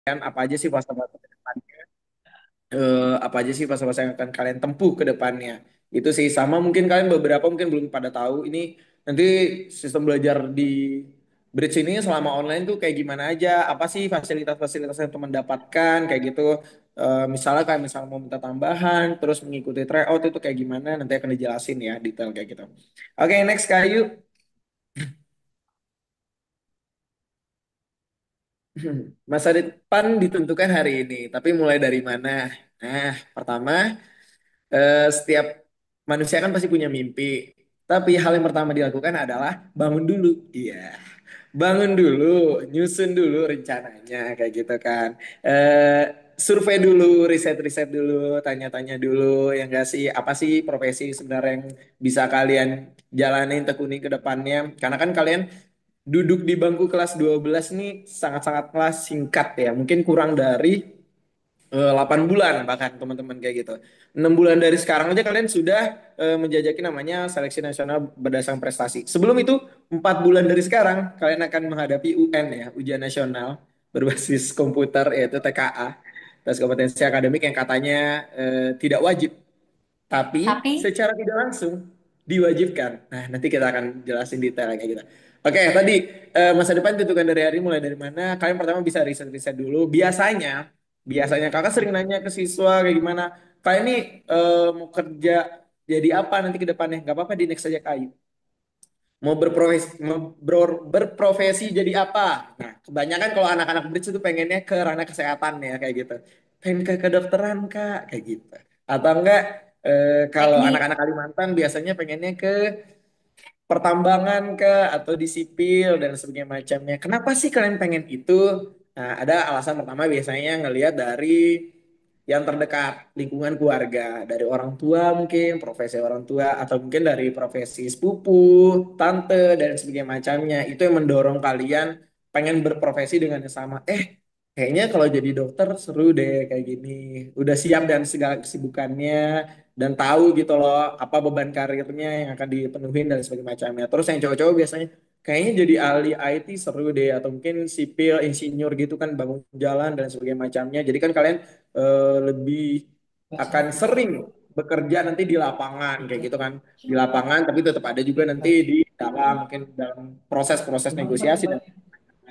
kan apa aja sih fase-fase ke depannya, apa aja sih fase-fase yang akan kalian tempuh ke depannya. Itu sih sama mungkin kalian beberapa mungkin belum pada tahu ini nanti sistem belajar di Bridge ini selama online tuh kayak gimana aja, apa sih fasilitas-fasilitas yang teman dapatkan kayak gitu. Misalnya kayak misalnya mau minta tambahan, terus mengikuti tryout itu kayak gimana, nanti akan dijelasin ya detail kayak gitu. Oke, next Kayu. Masa depan ditentukan hari ini, tapi mulai dari mana? Nah, pertama, setiap manusia kan pasti punya mimpi. Tapi hal yang pertama dilakukan adalah bangun dulu. Iya, bangun dulu, nyusun dulu rencananya kayak gitu kan. Eh, Survei dulu, riset-riset dulu, tanya-tanya dulu, yang enggak sih apa sih profesi sebenarnya yang bisa kalian jalanin tekuni ke depannya. Karena kan kalian duduk di bangku kelas 12 nih sangat-sangat kelas singkat ya. Mungkin kurang dari 8 bulan bahkan teman-teman kayak gitu. 6 bulan dari sekarang aja kalian sudah menjajaki namanya seleksi nasional berdasarkan prestasi. Sebelum itu 4 bulan dari sekarang kalian akan menghadapi UN ya, ujian nasional berbasis komputer yaitu TKA, tes kompetensi akademik yang katanya tidak wajib tapi Tapi secara tidak langsung diwajibkan. Nah, nanti kita akan jelasin detail kayak gitu. Oke, tadi masa depan tentukan dari hari mulai dari mana? Kalian pertama bisa riset-riset dulu. Biasanya kakak sering nanya ke siswa kayak gimana. Kalian nih mau kerja jadi apa nanti ke depannya? Gak apa-apa di next aja kayu. Berprofesi jadi apa? Nah, kebanyakan kalau anak-anak bridge itu pengennya ke ranah kesehatan ya kayak gitu. Pengen ke kedokteran kak kayak gitu. Atau enggak kalau teknik. anak-anak Kalimantan biasanya pengennya ke pertambangan ke atau di sipil dan sebagainya macamnya. Kenapa sih kalian pengen itu? Nah, ada alasan pertama biasanya ngelihat dari yang terdekat, lingkungan keluarga, dari orang tua mungkin, profesi orang tua, atau mungkin dari profesi sepupu, tante, dan sebagainya macamnya. Itu yang mendorong kalian pengen berprofesi dengan yang sama. Kayaknya kalau jadi dokter seru deh kayak gini. Udah siap dan segala kesibukannya, dan tahu gitu loh apa beban karirnya yang akan dipenuhin dan sebagainya macamnya. Terus yang cowok-cowok biasanya kayaknya jadi ahli IT seru deh atau mungkin sipil insinyur gitu kan bangun jalan dan sebagainya macamnya. Jadi kan kalian lebih akan sering bekerja nanti di lapangan kayak gitu kan di lapangan tapi tetap ada juga nanti di dalam mungkin dalam proses-proses negosiasi dan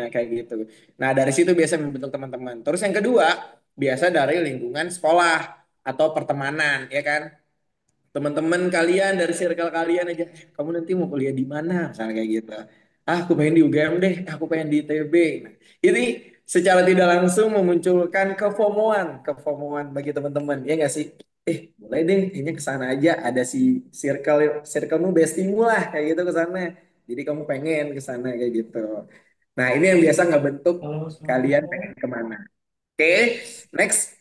kayak gitu. Nah dari situ biasa membentuk teman-teman. Terus yang kedua biasa dari lingkungan sekolah atau pertemanan ya kan teman-teman kalian dari circle kalian aja kamu nanti mau kuliah di mana misalnya kayak gitu aku pengen di UGM deh aku pengen di ITB. Nah, ini secara tidak langsung memunculkan kefomoan bagi teman-teman ya nggak sih boleh deh kayaknya ke sana aja ada si circlemu bestimu lah kayak gitu ke sana jadi kamu pengen ke sana kayak gitu. Nah ini yang biasa nggak bentuk kalian pengen kemana. Oke, next.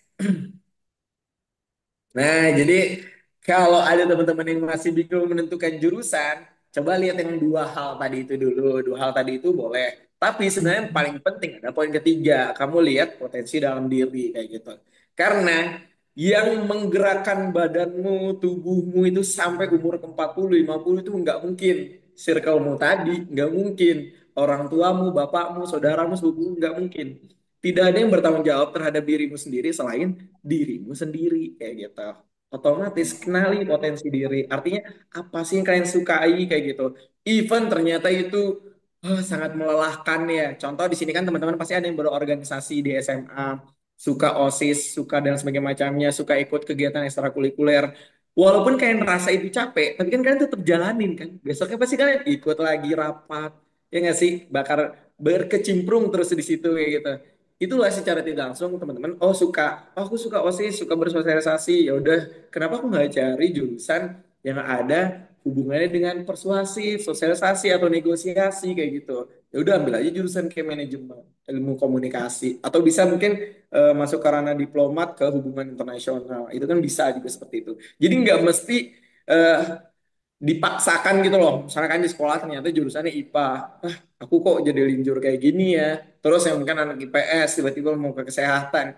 Nah, jadi kalau ada teman-teman yang masih bingung menentukan jurusan, coba lihat yang dua hal tadi itu dulu. Dua hal tadi itu boleh. Tapi sebenarnya yang paling penting ada poin ketiga. Kamu lihat potensi dalam diri kayak gitu. Karena yang menggerakkan badanmu, tubuhmu itu sampai umur ke 40, 50 itu nggak mungkin. Circlemu tadi nggak mungkin. Orang tuamu, bapakmu, saudaramu, sepupumu nggak mungkin. Tidak ada yang bertanggung jawab terhadap dirimu sendiri selain dirimu sendiri kayak gitu. Otomatis kenali potensi diri. Artinya apa sih yang kalian sukai kayak gitu. Even ternyata itu sangat melelahkan ya. Contoh di sini kan teman-teman pasti ada yang berorganisasi di SMA, suka OSIS, suka dan sebagainya macamnya, suka ikut kegiatan ekstrakurikuler. Walaupun kalian rasa itu capek, tapi kan kalian tetap jalanin kan. Besoknya pasti kalian ikut lagi rapat, ya nggak sih? Bakar berkecimprung terus di situ kayak gitu. Itulah secara tidak langsung teman-teman aku suka OSIS suka bersosialisasi ya udah kenapa aku nggak cari jurusan yang ada hubungannya dengan persuasif sosialisasi atau negosiasi kayak gitu ya udah ambil aja jurusan kayak manajemen ilmu komunikasi atau bisa mungkin masuk ke ranah diplomat ke hubungan internasional itu kan bisa juga seperti itu jadi nggak mesti eh, dipaksakan gitu loh. Misalnya kan di sekolah ternyata jurusannya IPA. Aku kok jadi linjur kayak gini ya. Terus yang mungkin anak IPS tiba-tiba mau ke kesehatan.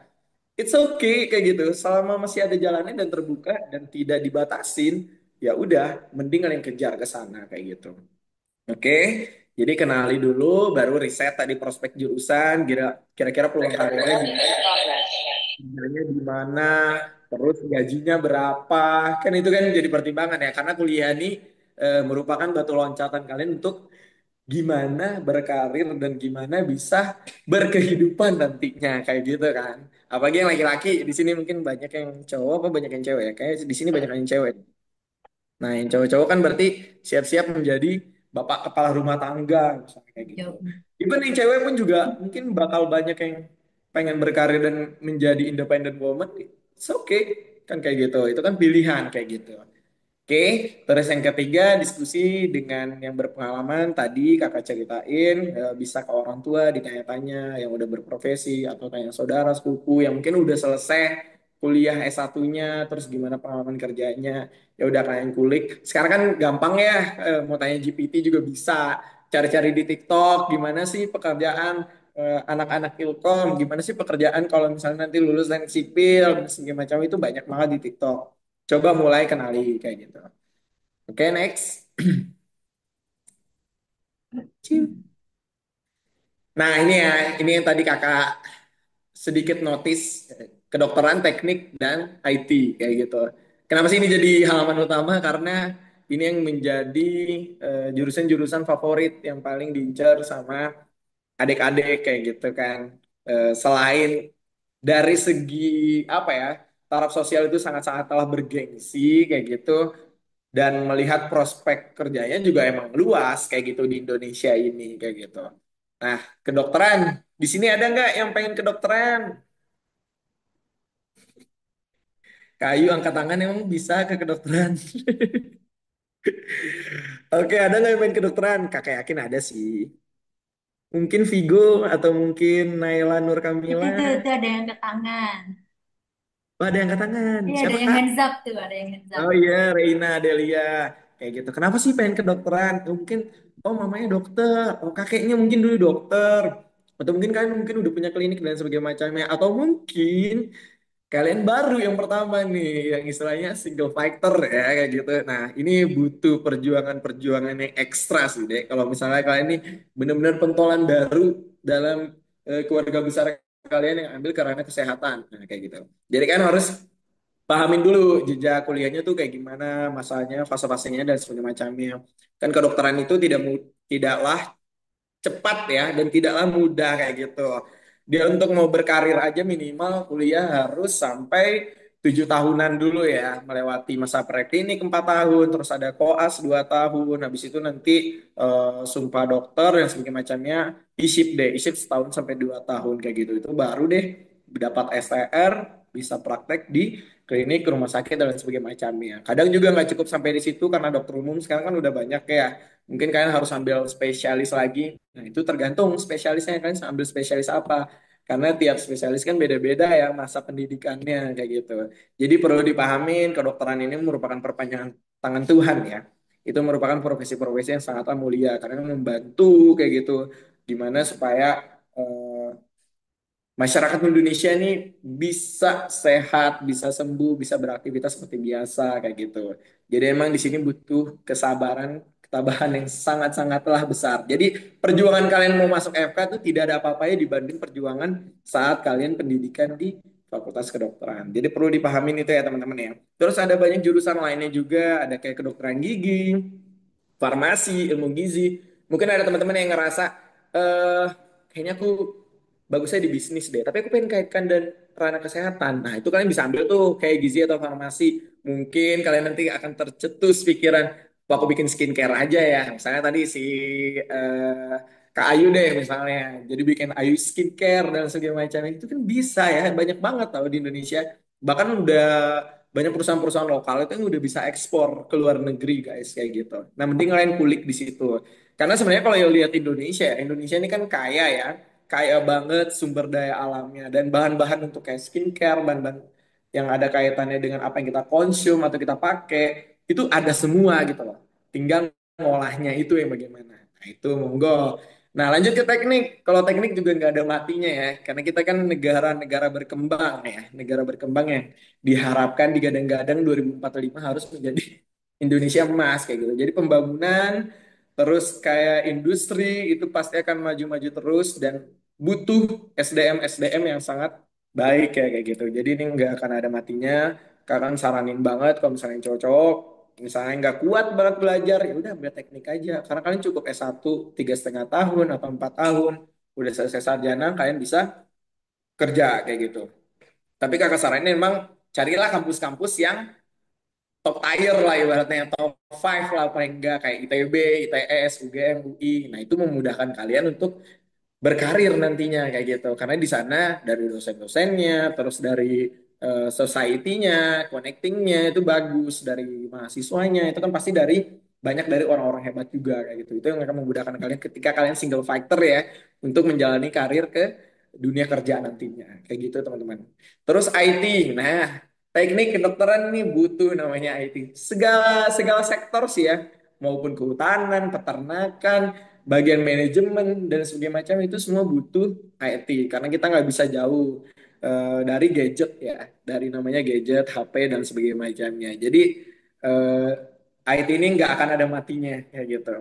It's okay kayak gitu. Selama masih ada jalannya dan terbuka dan tidak dibatasin, ya udah, mending kalian kejar ke sana kayak gitu. Oke. Jadi kenali dulu, baru riset tadi prospek jurusan, kira-kira peluang karirnya di mana, terus gajinya berapa, kan itu kan jadi pertimbangan ya, karena kuliah ini merupakan batu loncatan kalian untuk gimana berkarir dan gimana bisa berkehidupan nantinya kayak gitu kan. Apalagi yang laki-laki di sini mungkin banyak yang cowok apa banyak yang cewek ya? Kayak di sini banyak yang cewek. Nah, yang cowok-cowok kan berarti siap-siap menjadi bapak kepala rumah tangga misalnya kayak gitu. Jawab. Even yang cewek pun juga mungkin bakal banyak yang pengen berkarir dan menjadi independent woman. It's okay kan kayak gitu. Itu kan pilihan kayak gitu. Oke, terus yang ketiga diskusi dengan yang berpengalaman tadi kakak ceritain bisa ke orang tua ditanya-tanya yang udah berprofesi atau tanya saudara sepupu yang mungkin udah selesai kuliah S1-nya terus gimana pengalaman kerjanya ya udah kalian kulik. Sekarang kan gampang ya mau tanya GPT juga bisa cari-cari di TikTok gimana sih pekerjaan anak-anak Ilkom, gimana sih pekerjaan kalau misalnya nanti lulus teknik sipil dan segala macam itu banyak banget di TikTok. Coba mulai kenali kayak gitu. Oke, next. Cium. Nah, ini ya, ini yang tadi kakak sedikit notice kedokteran, teknik, dan IT kayak gitu. Kenapa sih ini jadi halaman utama? Karena ini yang menjadi jurusan-jurusan favorit yang paling diincar sama adik-adik kayak gitu kan. Selain dari segi apa ya, taraf sosial itu sangat-sangat telah bergengsi kayak gitu. Dan melihat prospek kerjanya juga emang luas kayak gitu di Indonesia ini kayak gitu. Nah, kedokteran di sini ada nggak yang pengen kedokteran? Kayu angkat tangan emang bisa ke kedokteran. Oke, ada nggak yang pengen kedokteran? Kakak yakin ada sih. Mungkin Vigo atau mungkin Naila Nur Kamila. Itu ada yang angkat tangan. Oh, ada yang angkat tangan. Iya, ada Siapa yang Kak? hands up tuh, ada yang hands up. Oh iya, Reina Delia. Kayak gitu. Kenapa sih pengen kedokteran? Mungkin, oh mamanya dokter. Oh kakeknya mungkin dulu dokter. Atau mungkin kalian mungkin udah punya klinik dan sebagainya macamnya. Atau mungkin kalian baru yang pertama nih. Yang istilahnya single fighter ya kayak gitu. Nah ini butuh perjuangan-perjuangan yang ekstra sih deh. Kalau misalnya kalian ini benar-benar pentolan baru dalam keluarga besar kalian yang ambil karena kesehatan. Nah kayak gitu. Jadi kan harus pahamin dulu jejak kuliahnya tuh kayak gimana, masanya, fase-fasenya dan sebagainya macamnya. Kan kedokteran itu tidaklah cepat ya dan tidaklah mudah kayak gitu. Dia untuk mau berkarir aja minimal kuliah harus sampai 7 tahunan dulu ya, melewati masa preklinik 4 tahun, terus ada koas 2 tahun, habis itu nanti sumpah dokter dan sebagainya macamnya, isip deh, isip setahun sampai 2 tahun kayak gitu. Itu baru deh dapat STR, bisa praktek di klinik, rumah sakit dan sebagainya macamnya. Kadang juga nggak cukup sampai di situ karena dokter umum sekarang kan udah banyak ya. Mungkin kalian harus ambil spesialis lagi. Nah, itu tergantung spesialisnya kalian ambil spesialis apa. Karena tiap spesialis kan beda-beda ya masa pendidikannya kayak gitu. Jadi perlu dipahamin kedokteran ini merupakan perpanjangan tangan Tuhan ya. Itu merupakan profesi-profesi yang sangatlah mulia karena membantu kayak gitu. Gimana supaya eh, masyarakat Indonesia ini bisa sehat, bisa sembuh, bisa beraktivitas seperti biasa kayak gitu. Jadi emang di sini butuh kesabaran, ketabahan yang sangat-sangatlah besar. Jadi perjuangan kalian mau masuk FK itu tidak ada apa-apanya dibanding perjuangan saat kalian pendidikan di Fakultas Kedokteran. Jadi perlu dipahamin itu ya teman-teman ya. Terus ada banyak jurusan lainnya juga, ada kayak kedokteran gigi, farmasi, ilmu gizi. Mungkin ada teman-teman yang ngerasa, eh kayaknya aku bagusnya di bisnis deh. Tapi aku pengen kaitkan dan ranah kesehatan. Nah itu kalian bisa ambil tuh kayak gizi atau farmasi. Mungkin kalian nanti akan tercetus pikiran, "Wah, aku bikin skincare aja ya." Misalnya tadi si Kak Ayu deh misalnya. Jadi bikin Ayu skincare dan segala macam. Itu kan bisa ya. Banyak banget tau di Indonesia. Bahkan udah banyak perusahaan-perusahaan lokal itu yang udah bisa ekspor ke luar negeri guys kayak gitu. Nah, mending kalian kulik di situ. Karena sebenarnya kalau lihat Indonesia, ya, Indonesia ini kan kaya ya, kaya banget sumber daya alamnya dan bahan-bahan untuk kayak skincare, bahan-bahan yang ada kaitannya dengan apa yang kita konsum atau kita pakai itu ada semua gitu loh. Tinggal ngolahnya itu yang bagaimana. Nah, itu monggo. Nah, lanjut ke teknik. Kalau teknik juga nggak ada matinya ya, karena kita kan negara-negara berkembang ya, negara berkembang yang diharapkan digadang-gadang 2045 harus menjadi Indonesia emas kayak gitu. Jadi pembangunan terus kayak industri itu pasti akan maju-maju terus dan butuh SDM yang sangat baik kayak gitu. Jadi ini nggak akan ada matinya. Kakak saranin banget kalau misalnya cocok, misalnya nggak kuat banget belajar, ya udah ambil teknik aja. Karena kalian cukup S1 3,5 tahun atau 4 tahun, udah selesai sarjana, kalian bisa kerja kayak gitu. Tapi kakak saranin memang carilah kampus-kampus yang top tier lah ibaratnya top 5 lah paling enggak kayak ITB, ITS, UGM, UI. Nah, itu memudahkan kalian untuk berkarir nantinya kayak gitu. Karena di sana dari dosen-dosennya, terus dari society-nya, connecting-nya itu bagus dari mahasiswanya. Itu kan pasti dari banyak dari orang-orang hebat juga kayak gitu. Itu yang akan memudahkan kalian ketika kalian single fighter ya untuk menjalani karir ke dunia kerja nantinya. Kayak gitu teman-teman. Terus IT. Nah, teknik kedokteran ini butuh namanya IT. Segala segala sektor sih ya, maupun kehutanan, peternakan, bagian manajemen dan sebagainya macam itu semua butuh IT karena kita nggak bisa jauh dari gadget ya, dari namanya gadget, HP dan sebagainya macamnya. Jadi eh, IT ini nggak akan ada matinya kayak gitu.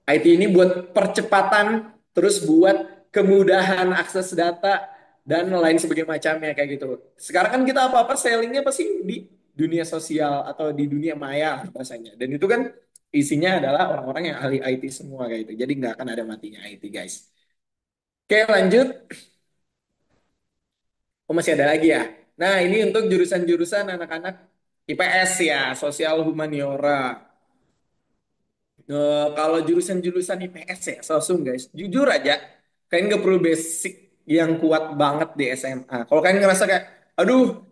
IT ini buat percepatan, terus buat kemudahan akses data dan lain sebagainya macamnya kayak gitu. Sekarang kan kita apa-apa sellingnya pasti di dunia sosial atau di dunia maya bahasanya. Dan itu kan isinya adalah orang-orang yang ahli IT semua kayak gitu. Jadi nggak akan ada matinya IT guys. Oke lanjut. Oh masih ada lagi ya. Nah ini untuk jurusan-jurusan anak-anak IPS ya, sosial humaniora. Kalau jurusan-jurusan IPS ya, sosum guys. Jujur aja, kalian nggak perlu basic yang kuat banget di SMA. Kalau kalian ngerasa kayak, aduh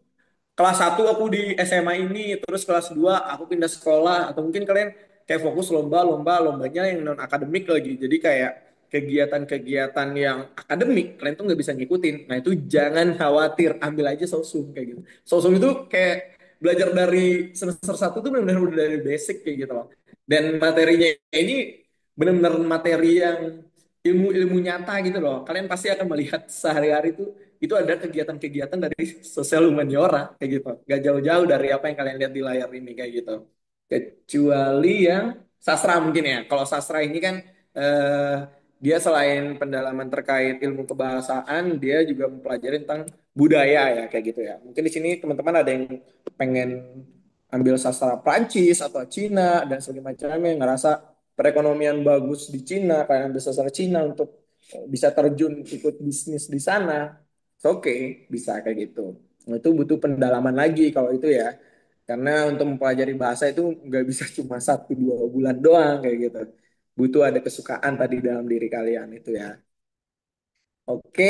kelas 1 aku di SMA ini, terus kelas 2 aku pindah sekolah, atau mungkin kalian kayak fokus lombanya yang non akademik lagi. Jadi kayak kegiatan-kegiatan yang akademik kalian tuh nggak bisa ngikutin. Nah itu jangan khawatir, ambil aja sosum kayak gitu. Sosum itu kayak belajar dari semester 1 tuh benar-benar udah dari basic kayak gitu loh. Dan materinya ini benar-benar materi yang ilmu-ilmu nyata gitu loh. Kalian pasti akan melihat sehari-hari itu ada kegiatan-kegiatan dari sosial humaniora kayak gitu. Gak jauh-jauh dari apa yang kalian lihat di layar ini kayak gitu. Kecuali yang sastra mungkin ya. Kalau sastra ini kan eh, dia selain pendalaman terkait ilmu kebahasaan, dia juga mempelajari tentang budaya ya kayak gitu ya. Mungkin di sini teman-teman ada yang pengen ambil sastra Prancis atau Cina dan sebagainya macamnya ngerasa perekonomian bagus di Cina, kayak ambil sastra Cina untuk bisa terjun ikut bisnis di sana. Oke, bisa kayak gitu. Nah, itu butuh pendalaman lagi kalau itu ya. Karena untuk mempelajari bahasa itu nggak bisa cuma 1 2 bulan doang kayak gitu. Butuh ada kesukaan tadi dalam diri kalian itu ya. Oke,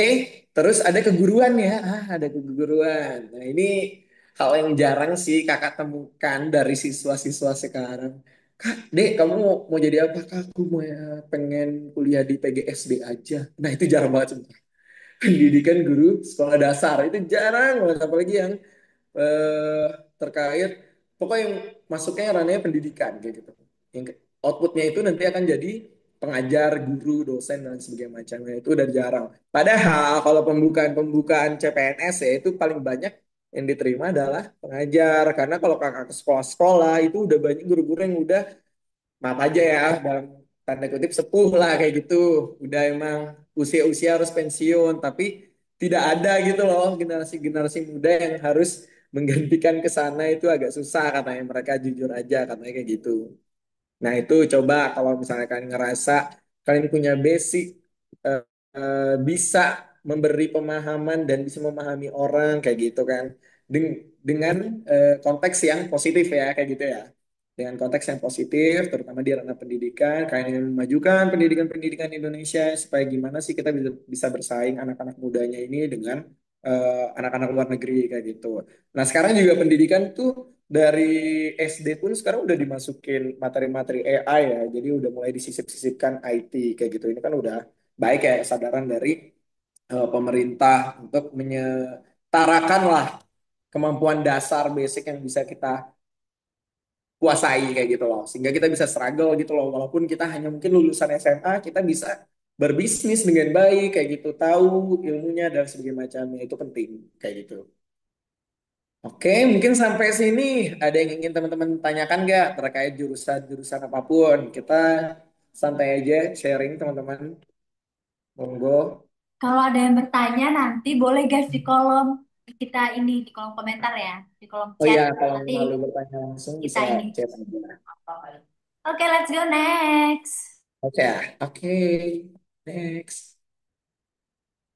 terus ada keguruan ya. Ada keguruan. Nah, ini hal yang jarang sih kakak temukan dari siswa-siswa sekarang. Kak, Dek, kamu mau jadi apa? Kak, aku mau pengen kuliah di PGSD aja. Nah, itu jarang banget sumpah. Pendidikan guru sekolah dasar itu jarang banget. Apalagi yang eh, terkait pokoknya yang masuknya ranahnya pendidikan kayak gitu. Yang outputnya itu nanti akan jadi pengajar, guru, dosen dan sebagainya macamnya itu udah jarang. Padahal kalau pembukaan CPNS ya itu paling banyak yang diterima adalah pengajar karena kalau kakak ke sekolah-sekolah itu udah banyak guru-guru yang udah maaf aja ya dalam tanda kutip sepuh lah kayak gitu udah emang usia-usia harus pensiun tapi tidak ada gitu loh generasi-generasi muda yang harus menggantikan ke sana itu agak susah katanya mereka jujur aja katanya kayak gitu. Nah itu coba kalau misalnya kalian ngerasa kalian punya basic eh, bisa memberi pemahaman dan bisa memahami orang kayak gitu kan dengan konteks yang positif ya kayak gitu ya dengan konteks yang positif terutama di ranah pendidikan kalian ingin memajukan pendidikan Indonesia supaya gimana sih kita bisa bersaing anak-anak mudanya ini dengan anak-anak luar negeri kayak gitu. Nah sekarang juga pendidikan tuh dari SD pun sekarang udah dimasukin materi-materi AI ya jadi udah mulai disisip-sisipkan IT kayak gitu ini kan udah baik ya kesadaran dari pemerintah untuk menyetarakan lah kemampuan dasar basic yang bisa kita kuasai kayak gitu loh sehingga kita bisa struggle gitu loh walaupun kita hanya mungkin lulusan SMA kita bisa berbisnis dengan baik kayak gitu tahu ilmunya dan sebagainya macamnya itu penting kayak gitu. Oke, mungkin sampai sini ada yang ingin teman-teman tanyakan nggak terkait jurusan-jurusan apapun. Kita santai aja sharing teman-teman. Monggo. Kalau ada yang bertanya nanti boleh guys di kolom kita ini di kolom komentar ya, di kolom Oh chat. ya, kalau Nanti malu bertanya langsung kita bisa ini. chat aja. Oke, let's go next. Oke, oke. Next.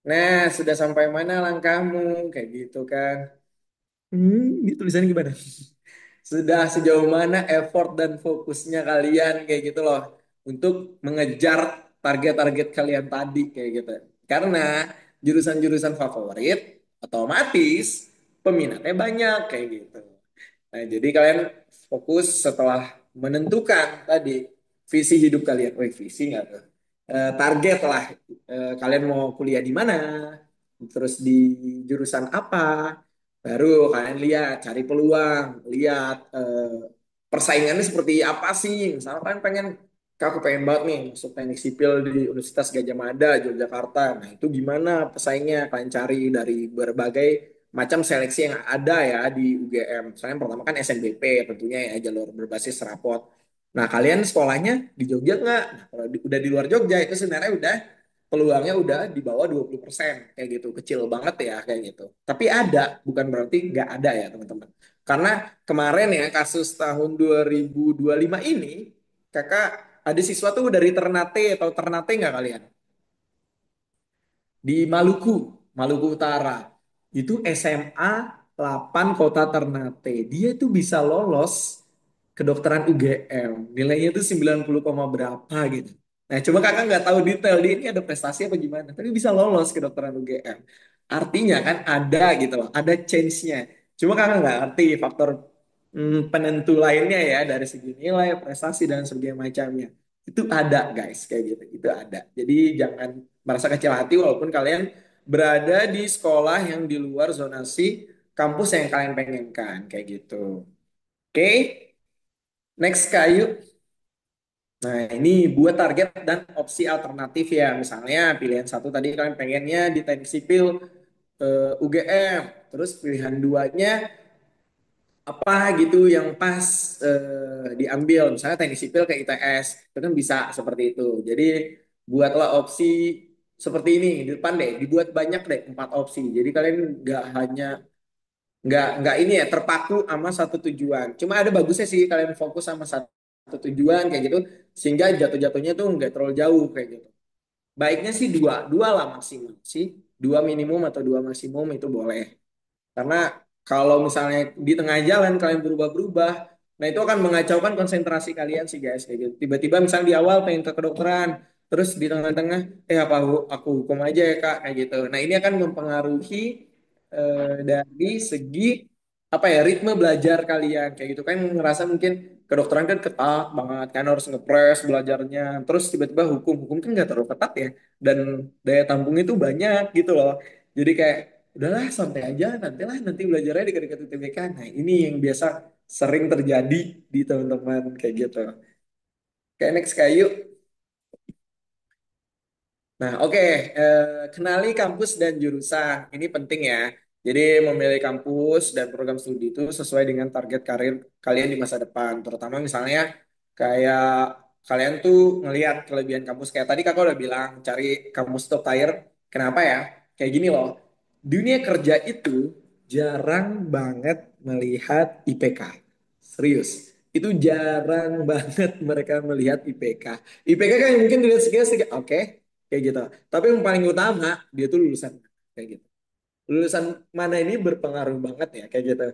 Nah, sudah sampai mana langkahmu? Kayak gitu kan. Ini tulisannya gimana? Sudah sejauh mana effort dan fokusnya kalian kayak gitu loh untuk mengejar target-target kalian tadi kayak gitu. Karena jurusan-jurusan favorit otomatis peminatnya banyak kayak gitu. Nah, jadi kalian fokus setelah menentukan tadi visi hidup kalian. Wih, visi nggak tuh? Target lah. Kalian mau kuliah di mana? Terus di jurusan apa? Baru kalian lihat, cari peluang, lihat persaingannya seperti apa sih. Misalnya kalian pengen, aku pengen banget nih masuk teknik sipil di Universitas Gajah Mada, Yogyakarta. Nah, itu gimana pesaingnya? Kalian cari dari berbagai macam seleksi yang ada ya di UGM. Misalnya pertama kan SNBP tentunya ya jalur berbasis rapot. Nah kalian sekolahnya di Jogja nggak? Nah, kalau udah di luar Jogja itu sebenarnya udah peluangnya udah di bawah 20% kayak gitu. Kecil banget ya kayak gitu. Tapi ada, bukan berarti nggak ada ya teman-teman. Karena kemarin ya kasus tahun 2025 ini kakak ada siswa tuh dari Ternate atau Ternate nggak kalian? Di Maluku, Maluku Utara. Itu SMA 8 Kota Ternate. Dia tuh bisa lolos kedokteran UGM. Nilainya tuh 90, berapa gitu. Nah, cuma kakak nggak tahu detail dia ini ada prestasi apa gimana. Tapi bisa lolos kedokteran UGM. Artinya kan ada gitu loh, ada change-nya. Cuma kakak nggak ngerti faktor penentu lainnya ya dari segi nilai, prestasi dan sebagainya macamnya. Itu ada guys kayak gitu. Itu ada. Jadi jangan merasa kecil hati walaupun kalian berada di sekolah yang di luar zonasi kampus yang kalian pengenkan kayak gitu. Oke, next Kayu. Nah, ini buat target dan opsi alternatif ya. Misalnya pilihan satu tadi kalian pengennya di teknik sipil UGM. Terus pilihan duanya apa gitu yang pas diambil. Misalnya teknik sipil ke ITS. Itu kan bisa seperti itu. Jadi buatlah opsi seperti ini di depan deh. Dibuat banyak deh 4 opsi. Jadi kalian nggak ini ya terpaku sama satu tujuan. Cuma ada bagusnya sih kalian fokus sama satu tujuan kayak gitu sehingga jatuh-jatuhnya tuh nggak terlalu jauh kayak gitu. Baiknya sih dua, dua lah maksimal sih, dua minimum atau dua maksimum itu boleh. Karena kalau misalnya di tengah jalan kalian berubah-berubah, nah itu akan mengacaukan konsentrasi kalian sih guys kayak gitu. Tiba-tiba misalnya di awal pengen ke kedokteran, terus di tengah-tengah, apa aku hukum aja ya kak kayak gitu. Nah ini akan mempengaruhi dari segi apa ya ritme belajar kalian kayak gitu kan ngerasa mungkin kedokteran kan ketat banget kan harus ngepres belajarnya terus tiba-tiba hukum kan nggak terlalu ketat ya dan daya tampung itu banyak gitu loh jadi kayak udahlah santai aja nanti belajarnya di dekat UTBK. Nah ini yang biasa sering terjadi di teman-teman kayak gitu. Kayak next kayak yuk. Nah, oke, kenali kampus dan jurusan. Ini penting ya. Jadi memilih kampus dan program studi itu sesuai dengan target karir kalian di masa depan. Terutama misalnya kayak kalian tuh ngelihat kelebihan kampus. Kayak tadi kakak udah bilang cari kampus top tier. Kenapa ya? Kayak gini loh. Dunia kerja itu jarang banget melihat IPK. Serius. Itu jarang banget mereka melihat IPK. IPK kan mungkin dilihat sekilas, oke, kayak gitu. Tapi yang paling utama dia tuh lulusan kayak gitu. Lulusan mana ini berpengaruh banget ya kayak gitu.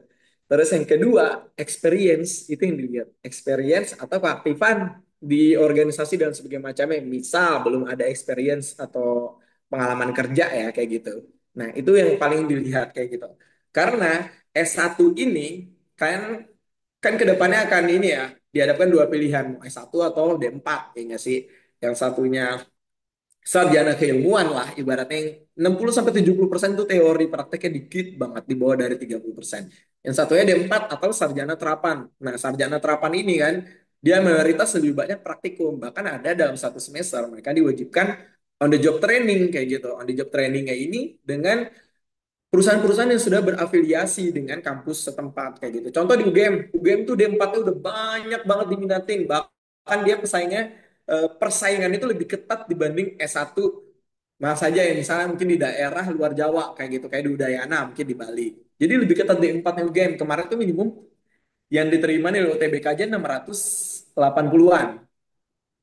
Terus yang kedua, experience itu yang dilihat. Experience atau keaktifan di organisasi dan sebagainya macamnya. Misal belum ada experience atau pengalaman kerja ya kayak gitu. Nah, itu yang paling dilihat kayak gitu. Karena S1 ini kan kan kedepannya akan ini ya dihadapkan dua pilihan S1 atau D4 ya nggak sih. Yang satunya sarjana keilmuan lah ibaratnya yang 60-70% itu teori prakteknya dikit banget di bawah dari 30%. Yang satunya D4 atau sarjana terapan. Nah, sarjana terapan ini kan dia mayoritas lebih banyak praktikum. Bahkan ada dalam satu semester mereka diwajibkan on the job training kayak gitu. On the job trainingnya ini dengan perusahaan-perusahaan yang sudah berafiliasi dengan kampus setempat kayak gitu. Contoh di UGM, UGM tuh D4 tuh udah banyak banget diminatin. Bahkan dia pesaingnya persaingan itu lebih ketat dibanding S1 mas saja ya misalnya mungkin di daerah luar Jawa kayak gitu kayak di Udayana mungkin di Bali. Jadi lebih ketat D4 nih UGM. Kemarin tuh minimum yang diterima nih UTBK aja 680-an.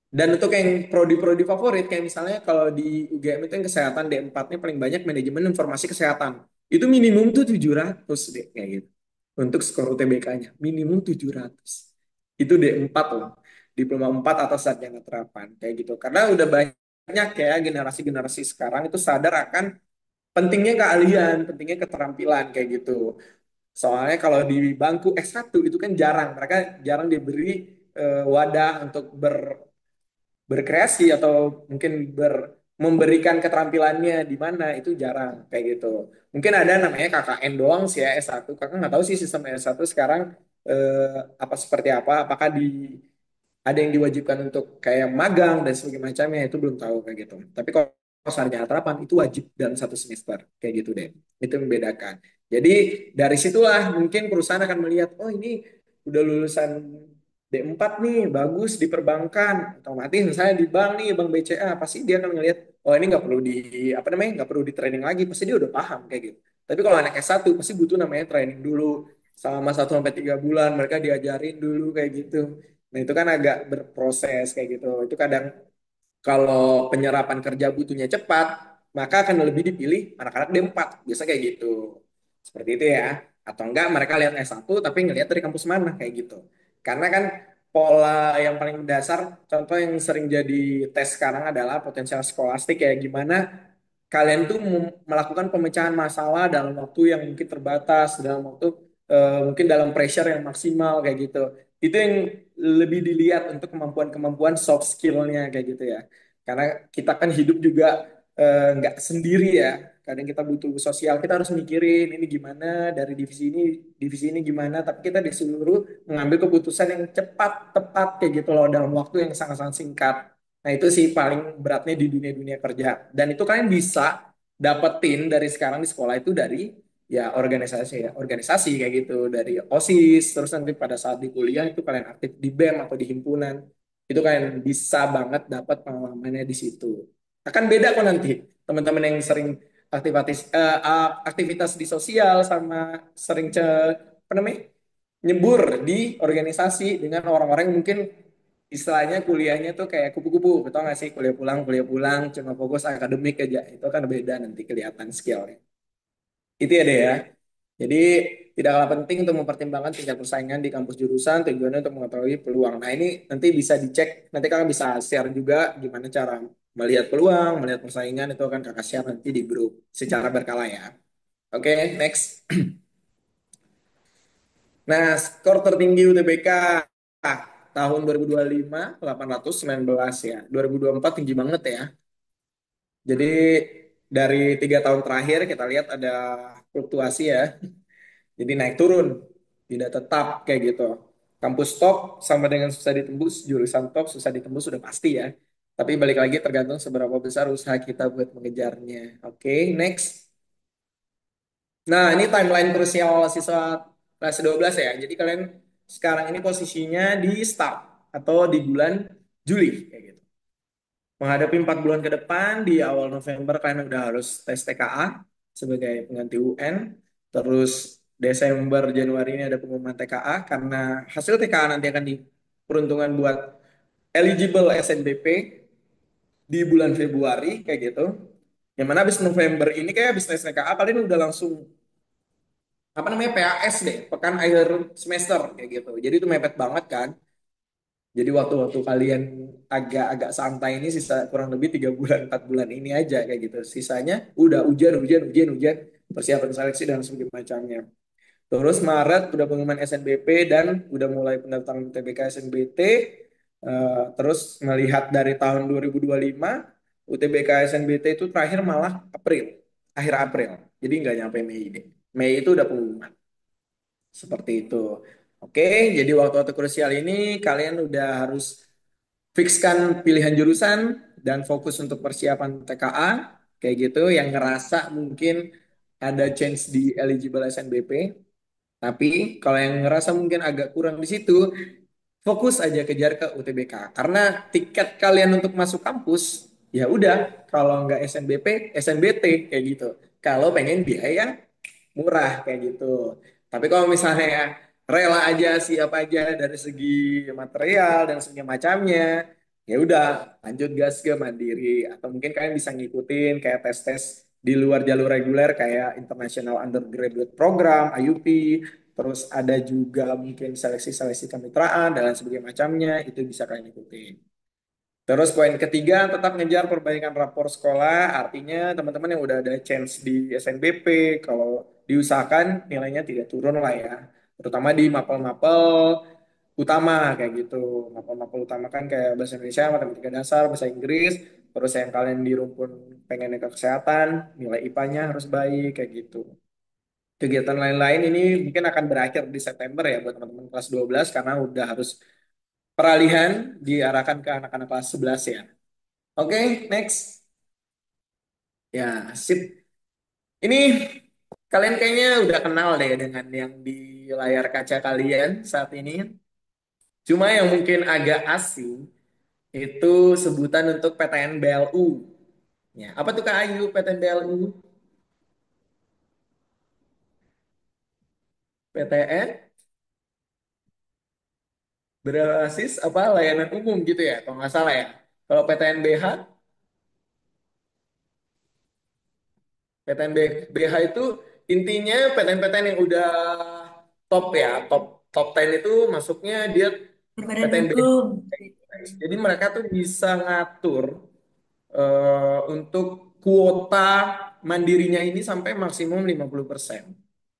Dan untuk yang prodi-prodi favorit, kayak misalnya kalau di UGM itu yang kesehatan D4-nya paling banyak manajemen informasi kesehatan. Itu minimum tuh 700 deh, kayak gitu. Untuk skor UTBK-nya, minimum 700. Itu D4 loh. Diploma 4 atau sarjana terapan, kayak gitu. Karena udah banyak ya generasi-generasi sekarang itu sadar akan pentingnya keahlian, pentingnya keterampilan, kayak gitu. Soalnya kalau di bangku S1 itu kan jarang, mereka jarang diberi wadah untuk berkreasi atau mungkin memberikan keterampilannya di mana itu jarang kayak gitu. Mungkin ada namanya KKN doang sih ya S1. Kakak nggak tahu sih sistem S1 sekarang apa seperti apa. Apakah ada yang diwajibkan untuk kayak magang dan sebagainya macamnya itu belum tahu kayak gitu. Tapi kalau sarjana terapan itu wajib dalam 1 semester kayak gitu deh. Itu yang membedakan. Jadi dari situlah mungkin perusahaan akan melihat oh ini udah lulusan D4 nih bagus di perbankan otomatis misalnya di bank nih bank BCA pasti dia akan ngelihat oh ini nggak perlu di apa namanya nggak perlu di training lagi pasti dia udah paham kayak gitu. Tapi kalau anak S1 pasti butuh namanya training dulu selama 1 sampai 3 bulan mereka diajarin dulu kayak gitu. Nah, itu kan agak berproses kayak gitu. Itu kadang kalau penyerapan kerja butuhnya cepat, maka akan lebih dipilih anak-anak D4. Biasa kayak gitu. Seperti itu ya. Atau enggak mereka lihat S1 tapi ngelihat dari kampus mana kayak gitu. Karena kan pola yang paling dasar, contoh yang sering jadi tes sekarang adalah potensial skolastik kayak gimana kalian tuh melakukan pemecahan masalah dalam waktu yang mungkin terbatas, dalam waktu mungkin dalam pressure yang maksimal kayak gitu. Itu yang lebih dilihat untuk kemampuan-kemampuan soft skill-nya kayak gitu ya. Karena kita kan hidup juga nggak sendiri ya. Kadang kita butuh sosial, kita harus mikirin ini gimana dari divisi ini gimana. Tapi kita disuruh mengambil keputusan yang cepat, tepat kayak gitu loh dalam waktu yang sangat-sangat singkat. Nah, itu sih paling beratnya di dunia-dunia kerja. Dan itu kalian bisa dapetin dari sekarang di sekolah itu dari ya organisasi ya, organisasi kayak gitu, dari OSIS, terus nanti pada saat di kuliah itu kalian aktif di BEM atau di himpunan. Itu kalian bisa banget dapat pengalamannya di situ. Akan beda kok nanti teman-teman yang sering aktivitas di sosial sama sering apa namanya? Nyebur di organisasi dengan orang-orang yang mungkin istilahnya kuliahnya tuh kayak kupu-kupu, betul nggak sih? Kuliah pulang, cuma fokus akademik aja. Itu kan beda nanti kelihatan skillnya. Itu ya deh ya. Jadi tidak kalah penting untuk mempertimbangkan tingkat persaingan di kampus jurusan tujuannya untuk mengetahui peluang. Nah ini nanti bisa dicek, nanti kakak bisa share juga gimana cara melihat peluang, melihat persaingan itu akan kakak share nanti di grup secara berkala ya. Oke, next. Nah, skor tertinggi UTBK tahun 2025 819 ya. 2024 tinggi banget ya. Jadi dari 3 tahun terakhir kita lihat ada fluktuasi ya. Jadi naik turun, tidak tetap kayak gitu. Kampus top sama dengan susah ditembus, jurusan top susah ditembus sudah pasti ya. Tapi balik lagi tergantung seberapa besar usaha kita buat mengejarnya. Oke, next. Nah, ini timeline krusial siswa kelas 12 ya. Jadi kalian sekarang ini posisinya di start atau di bulan Juli kayak gitu. Menghadapi 4 bulan ke depan, di awal November kalian udah harus tes TKA sebagai pengganti UN. Terus Desember, Januari ini ada pengumuman TKA karena hasil TKA nanti akan diperuntukkan buat eligible SNBP di bulan Februari kayak gitu. Yang mana habis November ini kayak habis tes TKA kalian udah langsung apa namanya PAS deh, pekan akhir semester kayak gitu. Jadi itu mepet banget kan. Jadi waktu-waktu kalian agak-agak santai ini sisa kurang lebih 3 bulan 4 bulan ini aja kayak gitu. Sisanya udah ujian, persiapan seleksi dan sebagainya macamnya. Terus Maret udah pengumuman SNBP dan udah mulai pendaftaran UTBK SNBT. Terus melihat dari tahun 2025 UTBK SNBT itu terakhir malah April, akhir April. Jadi nggak nyampe Mei deh. Mei itu udah pengumuman. Seperti itu. Oke, jadi waktu-waktu krusial ini kalian udah harus fixkan pilihan jurusan dan fokus untuk persiapan TKA kayak gitu yang ngerasa mungkin ada chance di eligible SNBP. Tapi kalau yang ngerasa mungkin agak kurang di situ, fokus aja kejar ke UTBK karena tiket kalian untuk masuk kampus ya udah kalau nggak SNBP SNBT kayak gitu kalau pengen biaya murah kayak gitu. Tapi kalau misalnya rela aja siap aja dari segi material dan segala macamnya, ya udah lanjut gas ke mandiri atau mungkin kalian bisa ngikutin kayak tes-tes di luar jalur reguler kayak International Undergraduate Program IUP, terus ada juga mungkin seleksi-seleksi kemitraan dan lain sebagainya macamnya itu bisa kalian ikutin. Terus poin ketiga, tetap ngejar perbaikan rapor sekolah. Artinya teman-teman yang udah ada chance di SNBP, kalau diusahakan nilainya tidak turun lah ya. Terutama di mapel-mapel utama kayak gitu. Mapel-mapel utama kan kayak bahasa Indonesia, matematika dasar, bahasa Inggris. Terus yang kalian di rumpun pengen ke kesehatan, nilai IPA-nya harus baik kayak gitu. Kegiatan lain-lain ini mungkin akan berakhir di September ya buat teman-teman kelas 12 karena udah harus peralihan diarahkan ke anak-anak kelas 11 ya. Oke, next. Ya, sip. Ini kalian kayaknya udah kenal deh dengan yang di layar kaca kalian saat ini. Cuma yang mungkin agak asing itu sebutan untuk PTN BLU. Ya, apa tuh Kak Ayu PTN BLU? PTN berbasis apa layanan umum gitu ya, kalau nggak salah ya. Kalau PTN BH, PTN BH itu intinya PTN-PTN yang udah top ya, top top 10 itu masuknya dia Berbadan PTN BH. hukum. Jadi mereka tuh bisa ngatur untuk kuota mandirinya ini sampai maksimum 50%.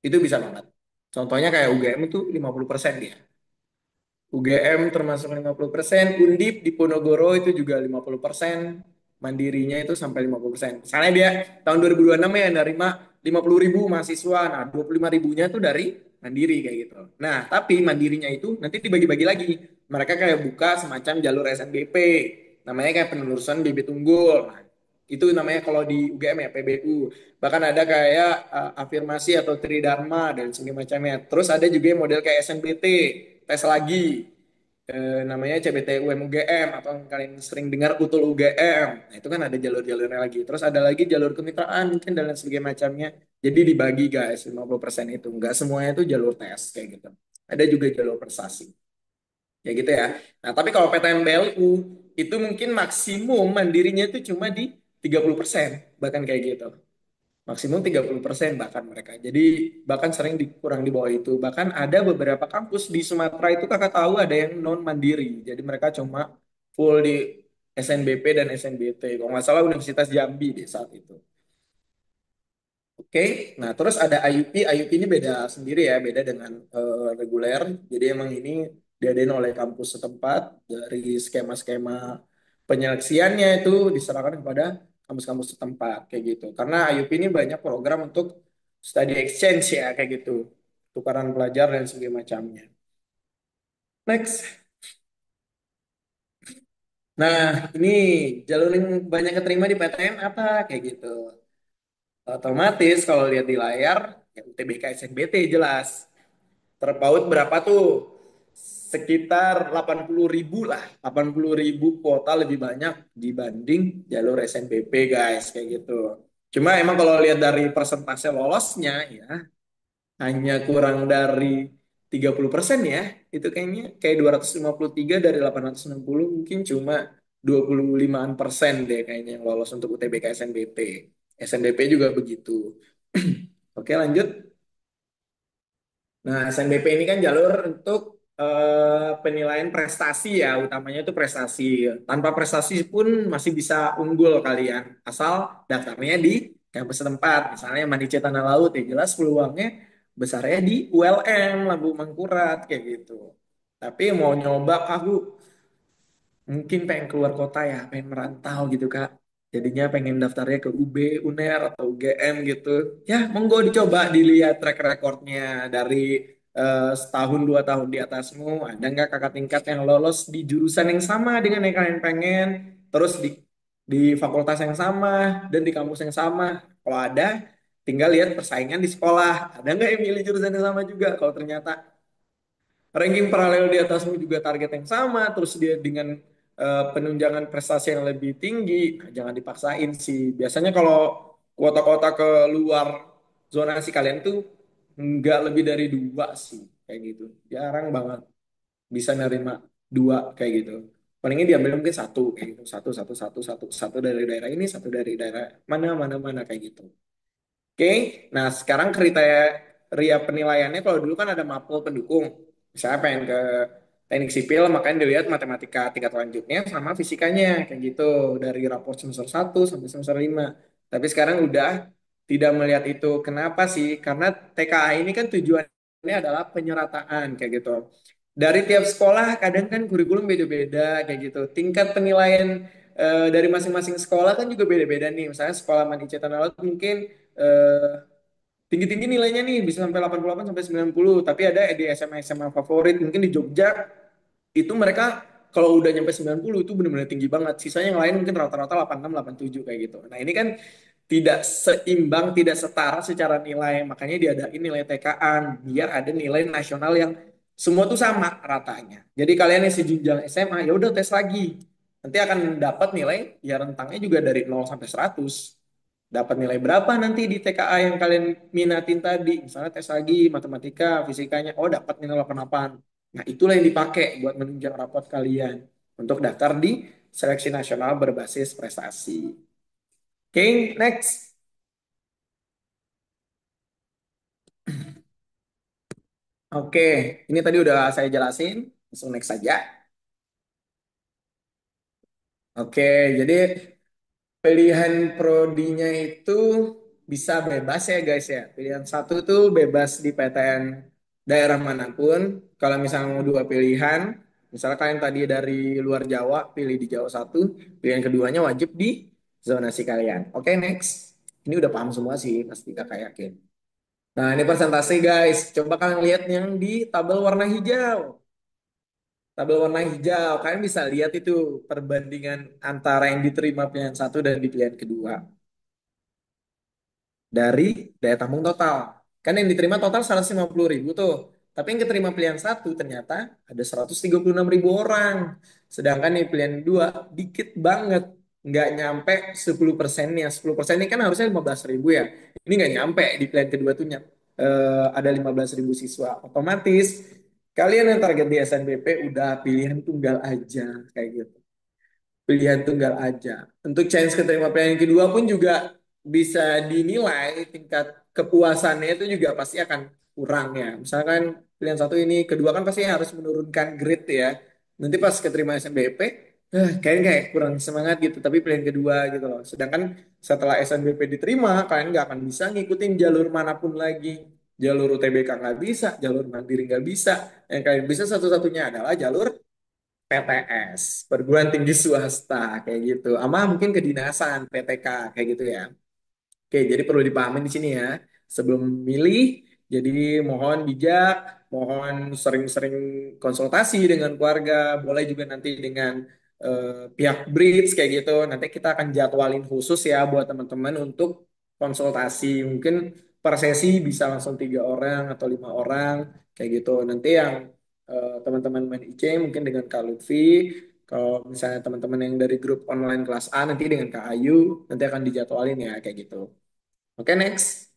Itu bisa banget. Contohnya kayak UGM itu 50% dia. UGM termasuk 50%, Undip di Ponorogo itu juga 50%, mandirinya itu sampai 50%. Misalnya dia tahun 2026 ya nerima 50 ribu mahasiswa, nah 25 ribunya itu dari mandiri kayak gitu. Nah, tapi mandirinya itu nanti dibagi-bagi lagi. Mereka kayak buka semacam jalur SNBP, namanya kayak penelusuran bibit unggul. Nah, itu namanya kalau di UGM ya PBU. Bahkan ada kayak afirmasi atau tridharma dan semacamnya. Terus ada juga yang model kayak SNBT, tes lagi. Namanya CBT UMUGM atau yang kalian sering dengar UTUL UGM. Nah, itu kan ada jalur-jalurnya lagi. Terus ada lagi jalur kemitraan mungkin dan lain sebagainya macamnya. Jadi dibagi guys 50% itu. Enggak semuanya itu jalur tes kayak gitu. Ada juga jalur prestasi. Ya gitu ya. Nah, tapi kalau PTN BLU itu mungkin maksimum mandirinya itu cuma di 30%, bahkan kayak gitu. Maksimum 30% bahkan mereka. Jadi bahkan sering dikurang di bawah itu. Bahkan ada beberapa kampus di Sumatera itu kakak tahu ada yang non mandiri. Jadi mereka cuma full di SNBP dan SNBT. Kalau nggak salah Universitas Jambi di saat itu. Oke, nah terus ada IUP. IUP ini beda sendiri ya, beda dengan reguler. Jadi emang ini diadain oleh kampus setempat dari skema-skema penyeleksiannya itu diserahkan kepada kampus-kampus setempat kayak gitu. Karena IUP ini banyak program untuk study exchange ya kayak gitu, tukaran pelajar dan segala macamnya. Next. Nah, ini jalur yang banyak keterima di PTN apa kayak gitu. Otomatis kalau lihat di layar, ya UTBK SNBT jelas. Terpaut berapa tuh? Sekitar 80 ribu lah. 80 ribu kuota lebih banyak dibanding jalur SNBP guys. Kayak gitu. Cuma emang kalau lihat dari persentase lolosnya ya hanya kurang dari 30% ya. Itu kayaknya kayak 253 dari 860 mungkin cuma 25% deh kayaknya yang lolos untuk UTBK SNBP. SNBP juga begitu. Oke lanjut. Nah, SNBP ini kan jalur untuk penilaian prestasi ya, utamanya itu prestasi. Tanpa prestasi pun masih bisa unggul kalian, asal daftarnya di kampus setempat. Misalnya Manice Tanah Laut ya jelas peluangnya besarnya di ULM, Lambung Mangkurat kayak gitu. Tapi mau nyoba aku mungkin pengen keluar kota ya, pengen merantau gitu Kak. Jadinya pengen daftarnya ke UB, UNER atau UGM gitu. Ya, monggo dicoba dilihat track recordnya dari setahun 2 tahun di atasmu. Ada nggak kakak tingkat yang lolos di jurusan yang sama dengan yang kalian pengen, terus di fakultas yang sama dan di kampus yang sama. Kalau ada, tinggal lihat persaingan di sekolah. Ada nggak yang milih jurusan yang sama juga? Kalau ternyata ranking paralel di atasmu juga target yang sama, terus dia dengan penunjangan prestasi yang lebih tinggi, nah, jangan dipaksain sih. Biasanya kalau kuota-kuota ke luar zonasi kalian tuh nggak lebih dari dua sih, kayak gitu. Jarang banget bisa nerima dua kayak gitu. Palingnya diambil mungkin satu kayak gitu, satu dari daerah ini, satu dari daerah mana mana mana kayak gitu. Oke, nah sekarang kriteria penilaiannya kalau dulu kan ada mapel pendukung. Misalnya pengen ke teknik sipil, makanya dilihat matematika tingkat lanjutnya sama fisikanya, kayak gitu. Dari raport semester 1 sampai semester 5. Tapi sekarang udah tidak melihat itu. Kenapa sih? Karena TKA ini kan tujuannya adalah penyerataan, kayak gitu. Dari tiap sekolah kadang kan kurikulum beda-beda, kayak gitu. Tingkat penilaian dari masing-masing sekolah kan juga beda-beda nih. Misalnya sekolah Madi Cetanalot mungkin tinggi-tinggi nilainya nih bisa sampai 88 sampai 90, tapi ada di SMA-SMA favorit mungkin di Jogja itu mereka kalau udah nyampe 90 itu benar-benar tinggi banget. Sisanya yang lain mungkin rata-rata 86 87 kayak gitu. Nah, ini kan tidak seimbang, tidak setara secara nilai. Makanya diadain nilai TKA biar ada nilai nasional yang semua tuh sama ratanya. Jadi kalian yang sejenjang SMA ya udah tes lagi. Nanti akan dapat nilai ya rentangnya juga dari 0 sampai 100. Dapat nilai berapa nanti di TKA yang kalian minatin tadi? Misalnya tes lagi matematika, fisikanya, oh dapat nilai 88. Nah, itulah yang dipakai buat menunjang rapot kalian untuk daftar di seleksi nasional berbasis prestasi. Oke, next. Oke, ini tadi udah saya jelasin. Langsung next saja. Oke, jadi pilihan prodinya itu bisa bebas ya guys ya. Pilihan satu tuh bebas di PTN daerah manapun. Kalau misalnya mau dua pilihan, misalnya kalian tadi dari luar Jawa, pilih di Jawa satu. Pilihan keduanya wajib di zonasi kalian. Oke, next. Ini udah paham semua sih, pasti kakak yakin. Nah, ini presentasi guys. Coba kalian lihat yang di tabel warna hijau. Tabel warna hijau, kalian bisa lihat itu perbandingan antara yang diterima pilihan satu dan di pilihan kedua dari daya tampung total. Kan yang diterima total 150.000 tuh. Tapi yang keterima pilihan satu ternyata ada 136.000 orang. Sedangkan yang pilihan dua dikit banget. Nggak nyampe 10%-nya. 10% ini kan harusnya 15.000 ya. Ini nggak nyampe di pilihan kedua tuh ada 15.000 siswa. Otomatis kalian yang target di SNBP udah pilihan tunggal aja kayak gitu, pilihan tunggal aja. Untuk chance keterima pilihan yang kedua pun juga bisa dinilai tingkat kepuasannya itu juga pasti akan kurang ya. Misalkan pilihan satu ini, kedua kan pasti harus menurunkan grade ya. Nanti pas keterima SNBP, kayaknya kayak kurang semangat gitu. Tapi pilihan kedua gitu loh. Sedangkan setelah SNBP diterima, kalian nggak akan bisa ngikutin jalur manapun lagi. Jalur UTBK nggak bisa, jalur mandiri nggak bisa. Yang kalian bisa satu-satunya adalah jalur PTS, perguruan tinggi swasta kayak gitu. Ama mungkin kedinasan, PTK kayak gitu ya. Oke, jadi perlu dipahami di sini ya. Sebelum milih, jadi mohon bijak, mohon sering-sering konsultasi dengan keluarga, boleh juga nanti dengan pihak Brits kayak gitu. Nanti kita akan jadwalin khusus ya buat teman-teman untuk konsultasi. Mungkin per sesi bisa langsung 3 orang atau 5 orang kayak gitu. Nanti yang teman-teman main IC mungkin dengan Kak Lutfi. Kalau misalnya teman-teman yang dari grup online kelas A nanti dengan Kak Ayu, nanti akan dijadwalin ya kayak gitu. Oke, next.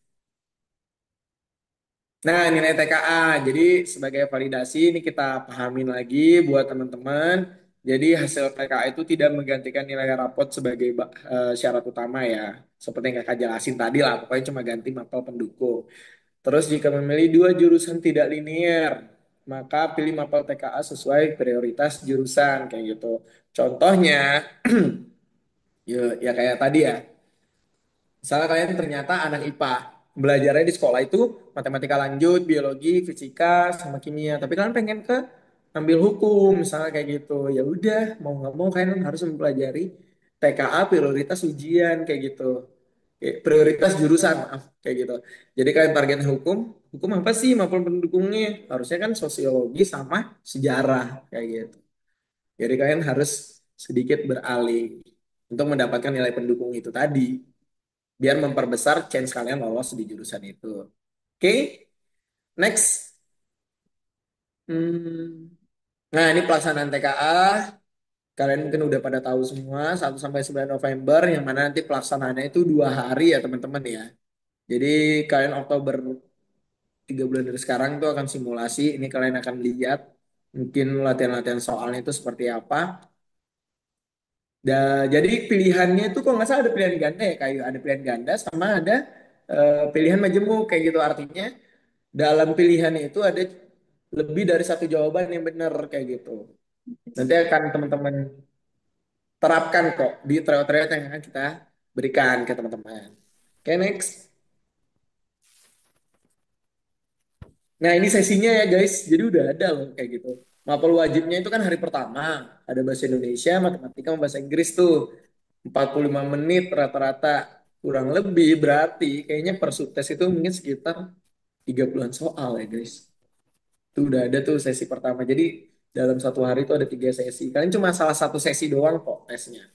Nah, nilai TKA. Jadi sebagai validasi ini kita pahamin lagi buat teman-teman. Jadi hasil TKA itu tidak menggantikan nilai rapot sebagai syarat utama ya. Seperti yang kakak jelasin tadi lah, pokoknya cuma ganti mapel pendukung. Terus jika memilih dua jurusan tidak linier, maka pilih mapel TKA sesuai prioritas jurusan kayak gitu. Contohnya, ya kayak tadi ya. Misalnya kalian ternyata anak IPA, belajarnya di sekolah itu matematika lanjut, biologi, fisika, sama kimia. Tapi kalian pengen ke ambil hukum, misalnya kayak gitu. Ya udah, mau nggak mau kalian harus mempelajari TKA prioritas ujian kayak gitu. Prioritas jurusan, maaf, kayak gitu. Jadi kalian target hukum, hukum apa sih maupun pendukungnya? Harusnya kan sosiologi sama sejarah kayak gitu. Jadi kalian harus sedikit beralih untuk mendapatkan nilai pendukung itu tadi biar memperbesar chance kalian lolos di jurusan itu. Oke, next. Hmm. Nah, ini pelaksanaan TKA. Kalian mungkin udah pada tahu semua, 1 sampai 9 November, yang mana nanti pelaksanaannya itu 2 hari ya teman-teman ya. Jadi kalian Oktober 3 bulan dari sekarang itu akan simulasi. Ini kalian akan lihat mungkin latihan-latihan soalnya itu seperti apa. Jadi pilihannya itu kok nggak salah ada pilihan ganda ya kayak ada pilihan ganda sama ada pilihan majemuk kayak gitu artinya dalam pilihan itu ada lebih dari satu jawaban yang benar kayak gitu. Nanti akan teman-teman terapkan kok di tryout-tryout yang akan kita berikan ke teman-teman. Oke, next. Nah, ini sesinya ya guys. Jadi udah ada loh kayak gitu. Mapel wajibnya itu kan hari pertama. Ada bahasa Indonesia, matematika, sama bahasa Inggris tuh. 45 menit rata-rata. Kurang lebih berarti kayaknya per subtes itu mungkin sekitar 30-an soal ya guys. Itu udah ada tuh sesi pertama. Jadi dalam satu hari itu ada 3 sesi. Kalian cuma salah satu sesi doang kok tesnya.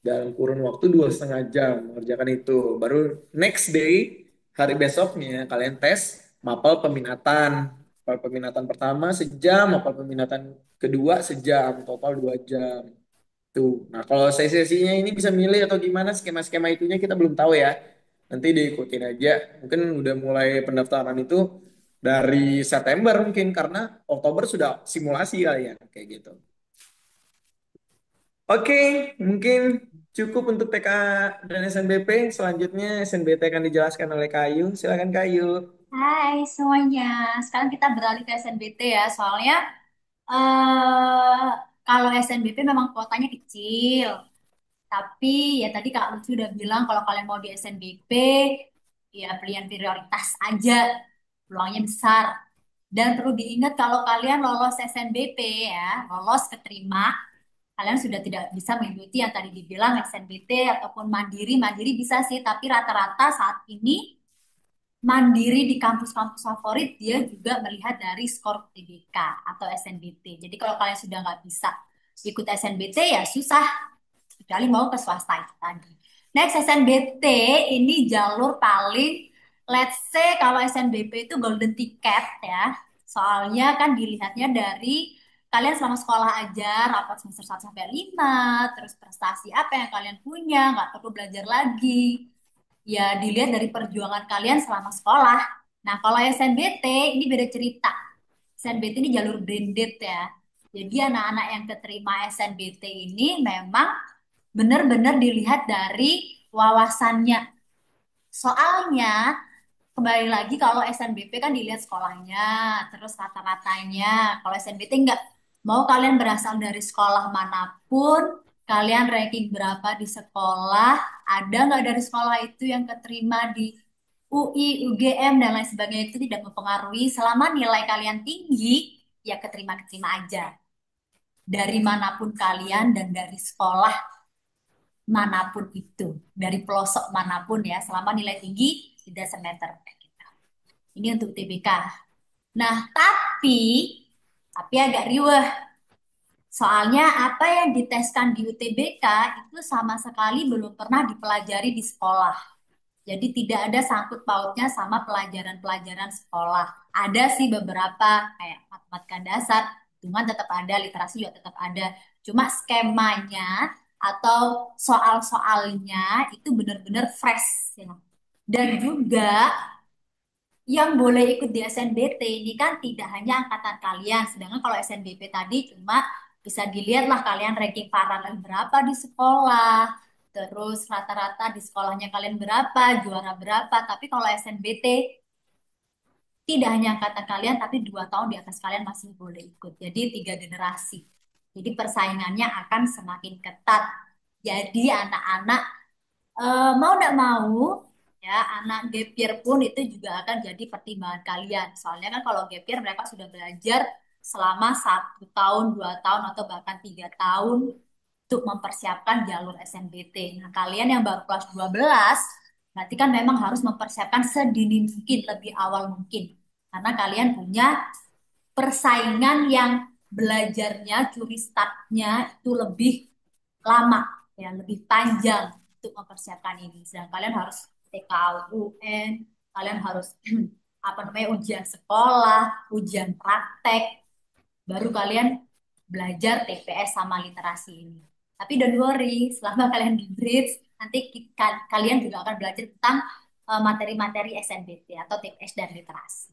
Dalam kurun waktu 2,5 jam mengerjakan itu. Baru next day, hari besoknya kalian tes mapel peminatan. Mapel peminatan pertama sejam, mapel peminatan kedua sejam, total 2 jam. Tuh. Nah, kalau sesi-sesinya ini bisa milih atau gimana skema-skema itunya kita belum tahu ya. Nanti diikutin aja. Mungkin udah mulai pendaftaran itu dari September mungkin karena Oktober sudah simulasi kalian kayak gitu. Oke, mungkin cukup untuk TK dan SNBP. Selanjutnya SNBT akan dijelaskan oleh Kayu. Silakan Kayu. Hai semuanya, sekarang kita beralih ke SNBT ya, soalnya eh kalau SNBP memang kuotanya kecil, tapi ya tadi Kak Lutfi udah bilang kalau kalian mau di SNBP, ya pilihan prioritas aja, peluangnya besar. Dan perlu diingat kalau kalian lolos SNBP ya, lolos keterima, kalian sudah tidak bisa mengikuti yang tadi dibilang SNBT ataupun mandiri. Mandiri bisa sih, tapi rata-rata saat ini mandiri di kampus-kampus favorit dia juga melihat dari skor UTBK atau SNBT. Jadi kalau kalian sudah nggak bisa ikut SNBT ya susah, kecuali mau ke swasta itu tadi. Next SNBT ini jalur paling, let's say kalau SNBP itu golden ticket ya. Soalnya kan dilihatnya dari kalian selama sekolah aja, rapat semester 1 sampai 5, terus prestasi apa yang kalian punya, nggak perlu belajar lagi. Ya dilihat dari perjuangan kalian selama sekolah. Nah, kalau SNBT ini beda cerita. SNBT ini jalur branded ya. Jadi anak-anak yang keterima SNBT ini memang benar-benar dilihat dari wawasannya. Soalnya kembali lagi kalau SNBP kan dilihat sekolahnya, terus rata-ratanya. Kalau SNBT enggak. Mau kalian berasal dari sekolah manapun, kalian ranking berapa di sekolah, ada nggak dari sekolah itu yang keterima di UI, UGM, dan lain sebagainya itu tidak mempengaruhi. Selama nilai kalian tinggi, ya keterima-keterima aja. Dari manapun kalian dan dari sekolah manapun itu. Dari pelosok manapun ya, selama nilai tinggi, tidak semeter. Ini untuk TBK. Nah, tapi agak riweh. Soalnya apa yang diteskan di UTBK itu sama sekali belum pernah dipelajari di sekolah. Jadi tidak ada sangkut pautnya sama pelajaran-pelajaran sekolah. Ada sih beberapa kayak matematika dasar, hitungan tetap ada, literasi juga tetap ada. Cuma skemanya atau soal-soalnya itu benar-benar fresh ya. Dan juga yang boleh ikut di SNBT ini kan tidak hanya angkatan kalian, sedangkan kalau SNBP tadi cuma bisa dilihat lah kalian ranking paralel berapa di sekolah, terus rata-rata di sekolahnya kalian berapa, juara berapa. Tapi kalau SNBT tidak hanya angkatan kalian, tapi 2 tahun di atas kalian masih boleh ikut. Jadi 3 generasi. Jadi persaingannya akan semakin ketat. Jadi anak-anak mau tidak mau ya anak gap year pun itu juga akan jadi pertimbangan kalian. Soalnya kan kalau gap year mereka sudah belajar selama 1 tahun, 2 tahun atau bahkan 3 tahun untuk mempersiapkan jalur SNBT. Nah kalian yang baru kelas 12 berarti kan memang harus mempersiapkan sedini mungkin, lebih awal mungkin. Karena kalian punya persaingan yang belajarnya, curi startnya itu lebih lama, ya lebih panjang untuk mempersiapkan ini. Sedang kalian harus TK UN, kalian harus apa namanya ujian sekolah, ujian praktek, baru kalian belajar TPS sama literasi ini. Tapi don't worry, selama kalian di Bridge, nanti kalian juga akan belajar tentang materi-materi SNBT atau TPS dan literasi.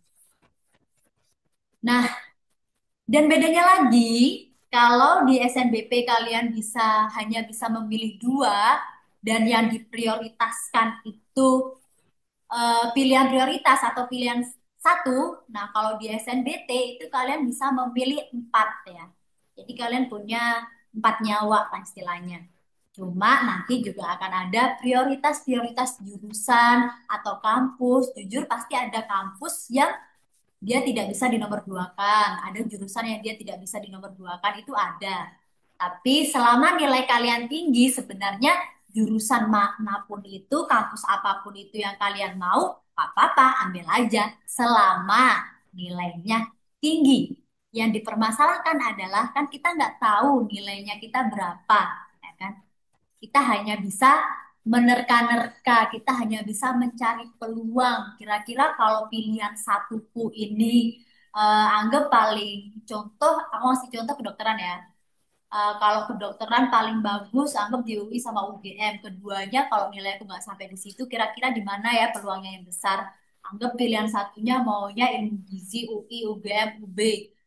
Nah, dan bedanya lagi, kalau di SNBP kalian hanya bisa memilih dua, dan yang diprioritaskan itu pilihan prioritas atau pilihan satu. Nah, kalau di SNBT itu kalian bisa memilih empat ya. Jadi kalian punya empat nyawa kan istilahnya. Cuma nanti juga akan ada prioritas-prioritas jurusan atau kampus. Jujur pasti ada kampus yang dia tidak bisa dinomorduakan. Ada jurusan yang dia tidak bisa dinomorduakan itu ada. Tapi selama nilai kalian tinggi, sebenarnya jurusan manapun itu, kampus apapun itu yang kalian mau, gak apa-apa, ambil aja. Selama nilainya tinggi. Yang dipermasalahkan adalah kan kita nggak tahu nilainya kita berapa, ya kan? Kita hanya bisa menerka-nerka, kita hanya bisa mencari peluang. Kira-kira kalau pilihan satuku ini anggap paling contoh, aku ngasih contoh kedokteran ya. Kalau kedokteran paling bagus anggap di UI sama UGM. Keduanya kalau nilai aku nggak sampai di situ, kira-kira di mana ya peluangnya yang besar? Anggap pilihan satunya maunya ilmu gizi UI, UGM, UB.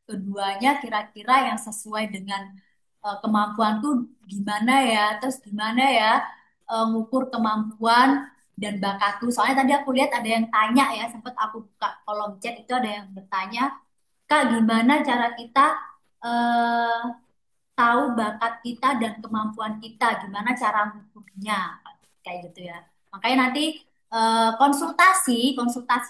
Keduanya kira-kira yang sesuai dengan kemampuanku gimana ya? Terus gimana ya ngukur kemampuan dan bakatku? Soalnya tadi aku lihat ada yang tanya ya, sempat aku buka kolom chat itu ada yang bertanya, Kak, gimana cara kita eh, tahu bakat kita dan kemampuan kita, gimana cara mengukurnya, kayak gitu ya. Makanya nanti konsultasi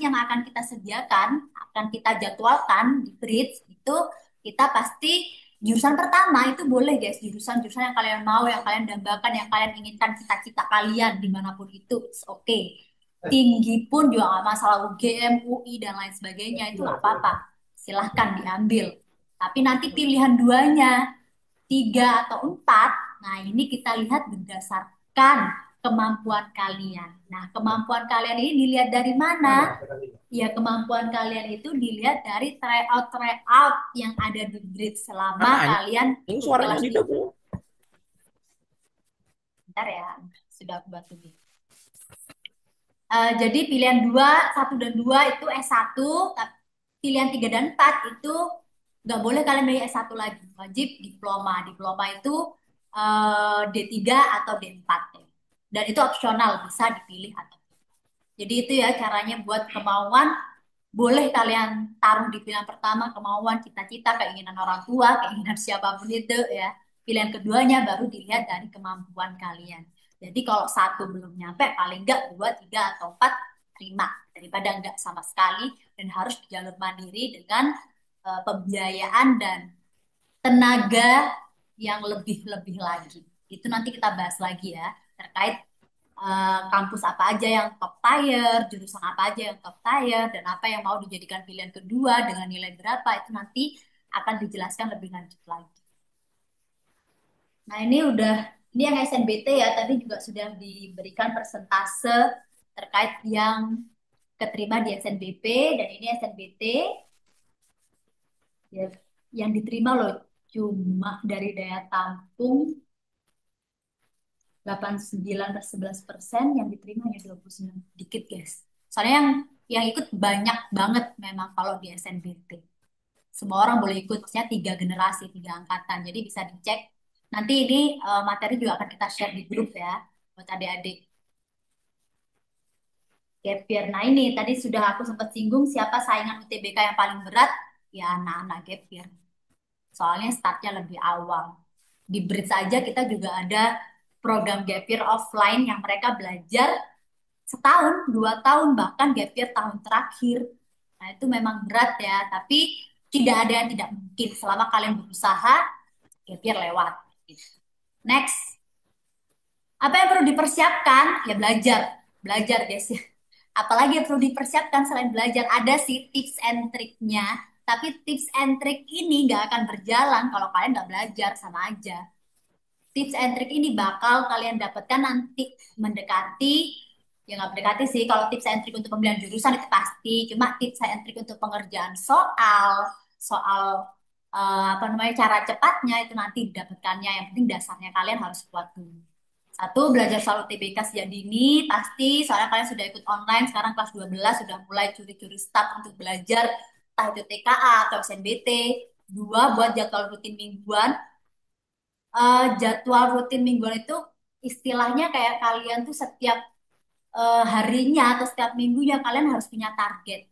yang akan kita sediakan, akan kita jadwalkan di Bridge itu kita pasti jurusan pertama itu boleh guys, jurusan-jurusan yang kalian mau, yang kalian dambakan, yang kalian inginkan, cita-cita kalian dimanapun itu, oke. Tinggi pun juga nggak masalah, UGM, UI dan lain sebagainya itu nggak apa-apa, silahkan diambil. Tapi nanti pilihan duanya tiga atau empat. Nah, ini kita lihat berdasarkan kemampuan kalian. Nah, kemampuan kalian ini dilihat dari mana? Ya, kemampuan kalian itu dilihat dari tryout yang ada di grid selama Mana kalian anjing ikut suaranya kelas di. tidak bu? Bentar ya, sudah aku bantu nih. Jadi pilihan 2, 1 dan 2 itu S1, pilihan 3 dan 4 itu nggak boleh kalian milih S1 lagi. Wajib diploma. Diploma itu D3 atau D4 ya. Dan itu opsional, bisa dipilih atau. Jadi itu ya caranya buat kemauan, boleh kalian taruh di pilihan pertama kemauan, cita-cita, keinginan orang tua, keinginan siapapun itu ya. Pilihan keduanya baru dilihat dari kemampuan kalian. Jadi kalau satu belum nyampe, paling enggak dua, tiga, atau empat, terima. Daripada enggak sama sekali dan harus di jalur mandiri dengan pembiayaan dan tenaga yang lebih-lebih lagi. Itu nanti kita bahas lagi ya, terkait kampus apa aja yang top tier, jurusan apa aja yang top tier, dan apa yang mau dijadikan pilihan kedua dengan nilai berapa, itu nanti akan dijelaskan lebih lanjut lagi. Nah, ini yang SNBT ya, tadi juga sudah diberikan persentase terkait yang keterima di SNBP, dan ini SNBT ya, yang diterima loh cuma dari daya tampung 89/11%, yang diterima hanya 29, dikit guys. Soalnya yang ikut banyak banget memang kalau di SNBT. Semua orang boleh ikut, maksudnya 3 generasi, 3 angkatan. Jadi bisa dicek. Nanti ini materi juga akan kita share di grup ya buat adik-adik. Gap year. Nah ini tadi sudah aku sempat singgung siapa saingan UTBK yang paling berat, ya anak-anak gap year. Soalnya startnya lebih awal. Di Bridge saja kita juga ada program gap year offline yang mereka belajar setahun, 2 tahun, bahkan gap year tahun terakhir. Nah itu memang berat ya, tapi tidak ada yang tidak mungkin selama kalian berusaha, gap year lewat. Next, apa yang perlu dipersiapkan? Ya belajar, belajar guys ya. Apalagi yang perlu dipersiapkan selain belajar, ada sih tips and triknya. Tapi tips and trik ini nggak akan berjalan kalau kalian nggak belajar, sama aja. Tips and trik ini bakal kalian dapatkan nanti mendekati Ya nggak mendekati sih. Kalau tips and trik untuk pemilihan jurusan itu pasti. Cuma tips and trik untuk pengerjaan soal, soal apa namanya cara cepatnya itu nanti didapatkannya. Yang penting dasarnya kalian harus kuat dulu. Satu, belajar soal UTBK sejak dini, pasti. Soalnya kalian sudah ikut online, sekarang kelas 12 sudah mulai curi-curi start untuk belajar, entah itu TKA atau SNBT. Dua, buat jadwal rutin mingguan. Jadwal rutin mingguan itu istilahnya kayak kalian tuh setiap harinya atau setiap minggunya kalian harus punya target.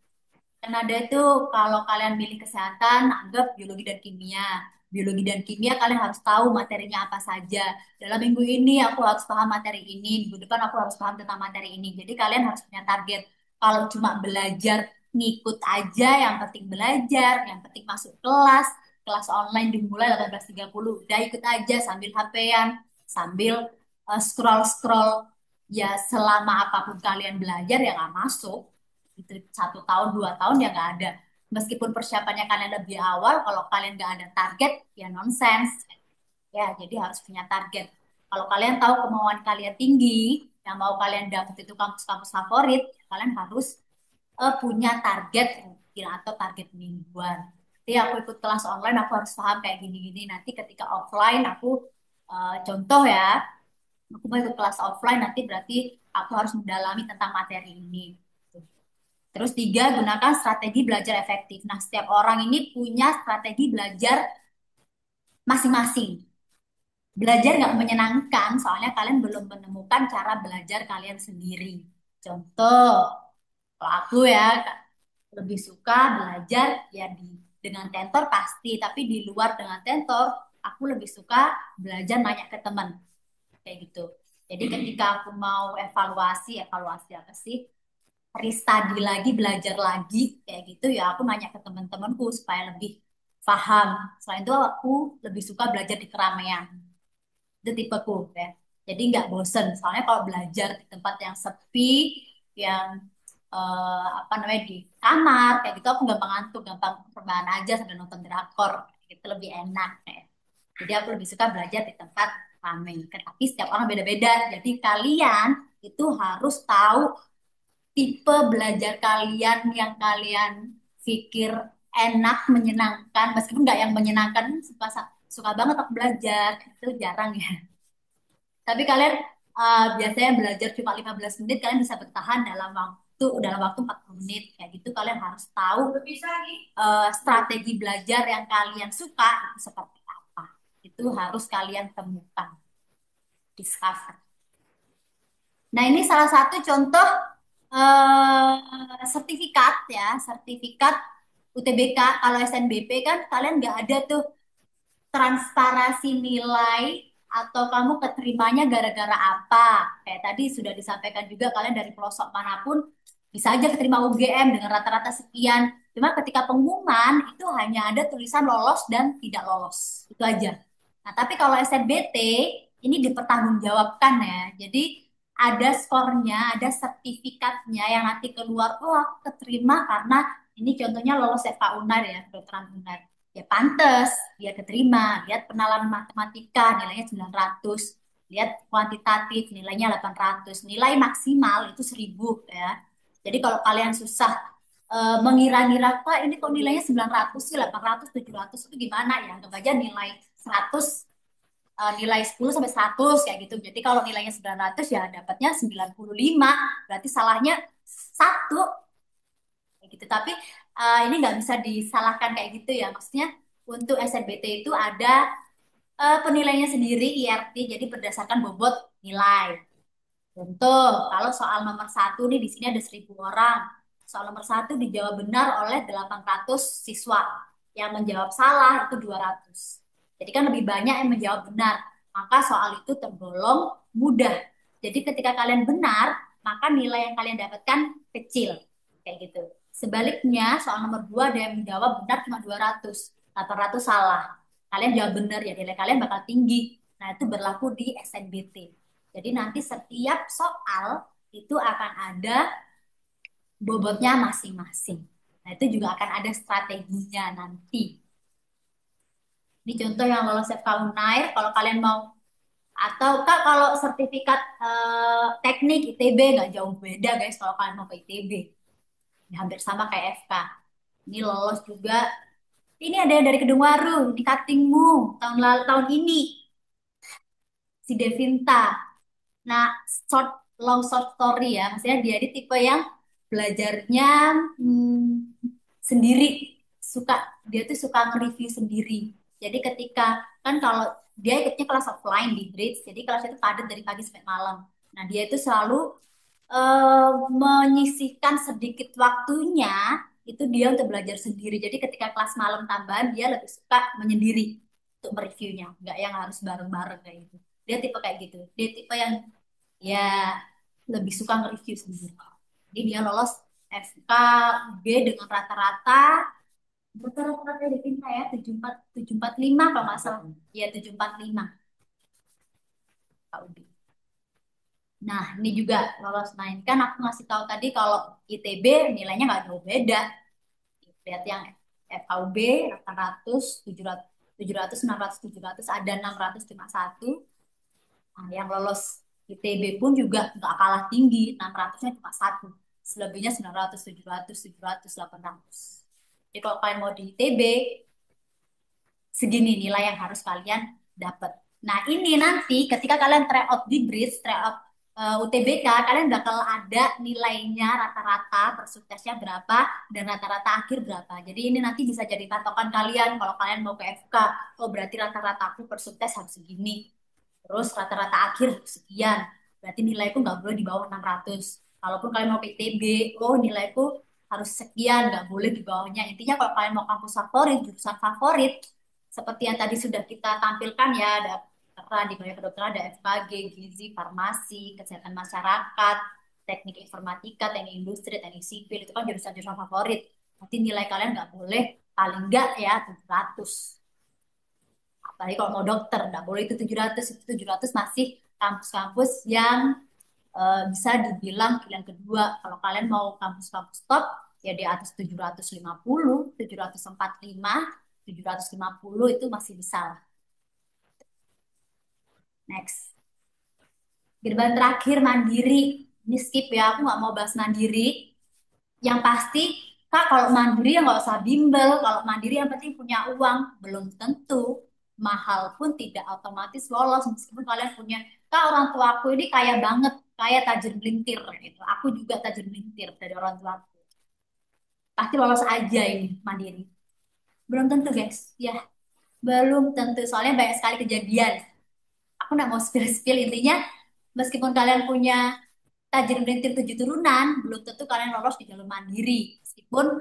Karena ada itu kalau kalian milih kesehatan, anggap biologi dan kimia. Biologi dan kimia kalian harus tahu materinya apa saja. Dalam minggu ini aku harus paham materi ini, minggu depan aku harus paham tentang materi ini. Jadi kalian harus punya target. Kalau cuma belajar ngikut aja, yang penting belajar, yang penting masuk kelas, kelas online dimulai 18.30, udah ikut aja sambil HP-an, sambil scroll-scroll. Ya selama apapun kalian belajar ya nggak masuk itu 1 tahun 2 tahun ya nggak ada meskipun persiapannya kalian lebih awal kalau kalian nggak ada target ya nonsens ya jadi harus punya target kalau kalian tahu kemauan kalian tinggi yang mau kalian dapat itu kampus-kampus favorit kalian harus punya target rutin atau target mingguan jadi aku ikut kelas online aku harus paham kayak gini-gini nanti ketika offline aku contoh ya aku mau ikut kelas offline nanti berarti aku harus mendalami tentang materi ini. Terus tiga, gunakan strategi belajar efektif. Nah, setiap orang ini punya strategi belajar masing-masing. Belajar nggak menyenangkan, soalnya kalian belum menemukan cara belajar kalian sendiri. Contoh, kalau aku ya lebih suka belajar ya dengan tentor pasti, tapi di luar dengan tentor, aku lebih suka belajar nanya ke teman kayak gitu. Jadi ketika aku mau evaluasi, evaluasi apa sih? Restudy lagi, belajar lagi kayak gitu ya aku nanya ke teman-temanku supaya lebih paham. Selain itu aku lebih suka belajar di keramaian. Itu tipeku ya. Jadi nggak bosen. Soalnya kalau belajar di tempat yang sepi, yang apa namanya di kamar kayak gitu aku gampang ngantuk, gampang rebahan aja sambil nonton drakor. Itu lebih enak ya. Jadi aku lebih suka belajar di tempat ramai. Tapi setiap orang beda-beda. Jadi kalian itu harus tahu tipe belajar kalian yang kalian pikir enak, menyenangkan, meskipun nggak yang menyenangkan, suka suka banget aku belajar, itu jarang ya. Tapi kalian biasanya belajar cuma 15 menit, kalian bisa bertahan dalam waktu 40 menit. Kayak gitu kalian harus tahu strategi belajar yang kalian suka itu seperti apa. Itu harus kalian temukan, discover. Nah, ini salah satu contoh sertifikat ya, sertifikat UTBK. Kalau SNBP kan kalian nggak ada tuh transparansi nilai atau kamu keterimanya gara-gara apa. Kayak tadi sudah disampaikan juga kalian dari pelosok manapun bisa aja keterima UGM dengan rata-rata sekian. Cuma ketika pengumuman itu hanya ada tulisan lolos dan tidak lolos. Itu aja. Nah, tapi kalau SNBT ini dipertanggungjawabkan ya. Jadi ada skornya, ada sertifikatnya yang nanti keluar, oh aku keterima karena ini contohnya lolos FK Unar ya, kedokteran Unar. Ya pantes, dia keterima. Lihat penalan matematika, nilainya 900. Lihat kuantitatif, nilainya 800. Nilai maksimal itu 1000 ya. Jadi kalau kalian susah mengira-ngira, Pak ini kok nilainya 900 sih, 800, 700 itu gimana ya? Anggap aja nilai 100 nilai 10 sampai 100 kayak gitu. Jadi kalau nilainya 900 ya dapatnya 95, berarti salahnya satu kayak gitu. Tapi ini nggak bisa disalahkan kayak gitu ya. Maksudnya untuk SNBT itu ada penilaiannya sendiri IRT, jadi berdasarkan bobot nilai. Contoh, kalau soal nomor satu nih di sini ada 1.000 orang. Soal nomor satu dijawab benar oleh 800 siswa. Yang menjawab salah itu 200. Jadi kan lebih banyak yang menjawab benar. Maka soal itu tergolong mudah. Jadi ketika kalian benar, maka nilai yang kalian dapatkan kecil. Kayak gitu. Sebaliknya, soal nomor 2 ada yang menjawab benar cuma 200. 800 salah. Kalian jawab benar ya, nilai kalian bakal tinggi. Nah, itu berlaku di SNBT. Jadi nanti setiap soal itu akan ada bobotnya masing-masing. Nah, itu juga akan ada strateginya nanti. Ini contoh yang lolos FK Unair. Kalau kalian mau Atau Kak kalau sertifikat teknik ITB nggak jauh beda guys kalau kalian mau ke ITB. Ya, hampir sama kayak FK. Ini lolos juga. Ini ada yang dari Kedungwaru, di cuttingmu tahun lalu tahun ini si Devinta. Nah, short long short story ya, maksudnya dia ini tipe yang belajarnya sendiri, suka dia tuh suka nge-review sendiri. Jadi ketika kan kalau dia ikutnya kelas offline di Bridge, jadi kelas itu padat dari pagi sampai malam. Nah, dia itu selalu menyisihkan sedikit waktunya itu dia untuk belajar sendiri. Jadi ketika kelas malam tambahan dia lebih suka menyendiri untuk mereviewnya, nggak yang harus bareng-bareng kayak gitu. Dia tipe kayak gitu. Dia tipe yang ya lebih suka nge-review sendiri. Jadi dia lolos FKUB dengan rata-rata di Pinta ya 745 kalau nggak salah. Ya 745 KUB. Nah, ini juga lolos. Nah, ini kan aku ngasih tahu tadi kalau ITB nilainya nggak jauh beda. Lihat yang FKUB 800, 700, 700, 600, 700, ada 600 cuma satu. Nah, yang lolos ITB pun juga nggak kalah tinggi, 600-nya cuma satu. Selebihnya 900, 700, 700, 800. Jadi kalau kalian mau di ITB, segini nilai yang harus kalian dapat. Nah, ini nanti ketika kalian tryout di BRIS, tryout UTBK, kalian bakal ada nilainya rata-rata per suktesnya berapa dan rata-rata akhir berapa. Jadi ini nanti bisa jadi patokan kalian kalau kalian mau ke FK. Oh, berarti rata-rata aku per suktes harus segini. Terus rata-rata akhir sekian. Berarti nilaiku nggak boleh di bawah 600. Kalaupun kalian mau PTB, oh nilaiku harus sekian, nggak boleh di bawahnya. Intinya kalau kalian mau kampus favorit, jurusan favorit, seperti yang tadi sudah kita tampilkan ya, ada kedokteran, di bawah kedokteran ada FKG, gizi, farmasi, kesehatan masyarakat, teknik informatika, teknik industri, teknik sipil, itu kan jurusan-jurusan favorit. Nanti nilai kalian nggak boleh paling nggak ya 700. Apalagi kalau mau dokter, nggak boleh itu 700, itu 700 masih kampus-kampus yang bisa dibilang pilihan kedua. Kalau kalian mau kampus-kampus top, ya di atas 750, 745, 750 itu masih bisa lah. Next. Gerbang terakhir mandiri. Ini skip ya, aku nggak mau bahas mandiri. Yang pasti, Kak, kalau mandiri ya nggak usah bimbel. Kalau mandiri yang penting punya uang. Belum tentu. Mahal pun tidak otomatis lolos. Meskipun kalian punya, Kak, orang tua aku ini kaya banget. Kaya tajir melintir. Gitu. Aku juga tajir melintir dari orang tua aku. Pasti lolos aja ini mandiri. Belum tentu, guys. Ya, belum tentu. Soalnya banyak sekali kejadian. Aku nggak mau spill-spill. Intinya, meskipun kalian punya tajir melintir 7 turunan, belum tentu kalian lolos di jalur mandiri. Meskipun,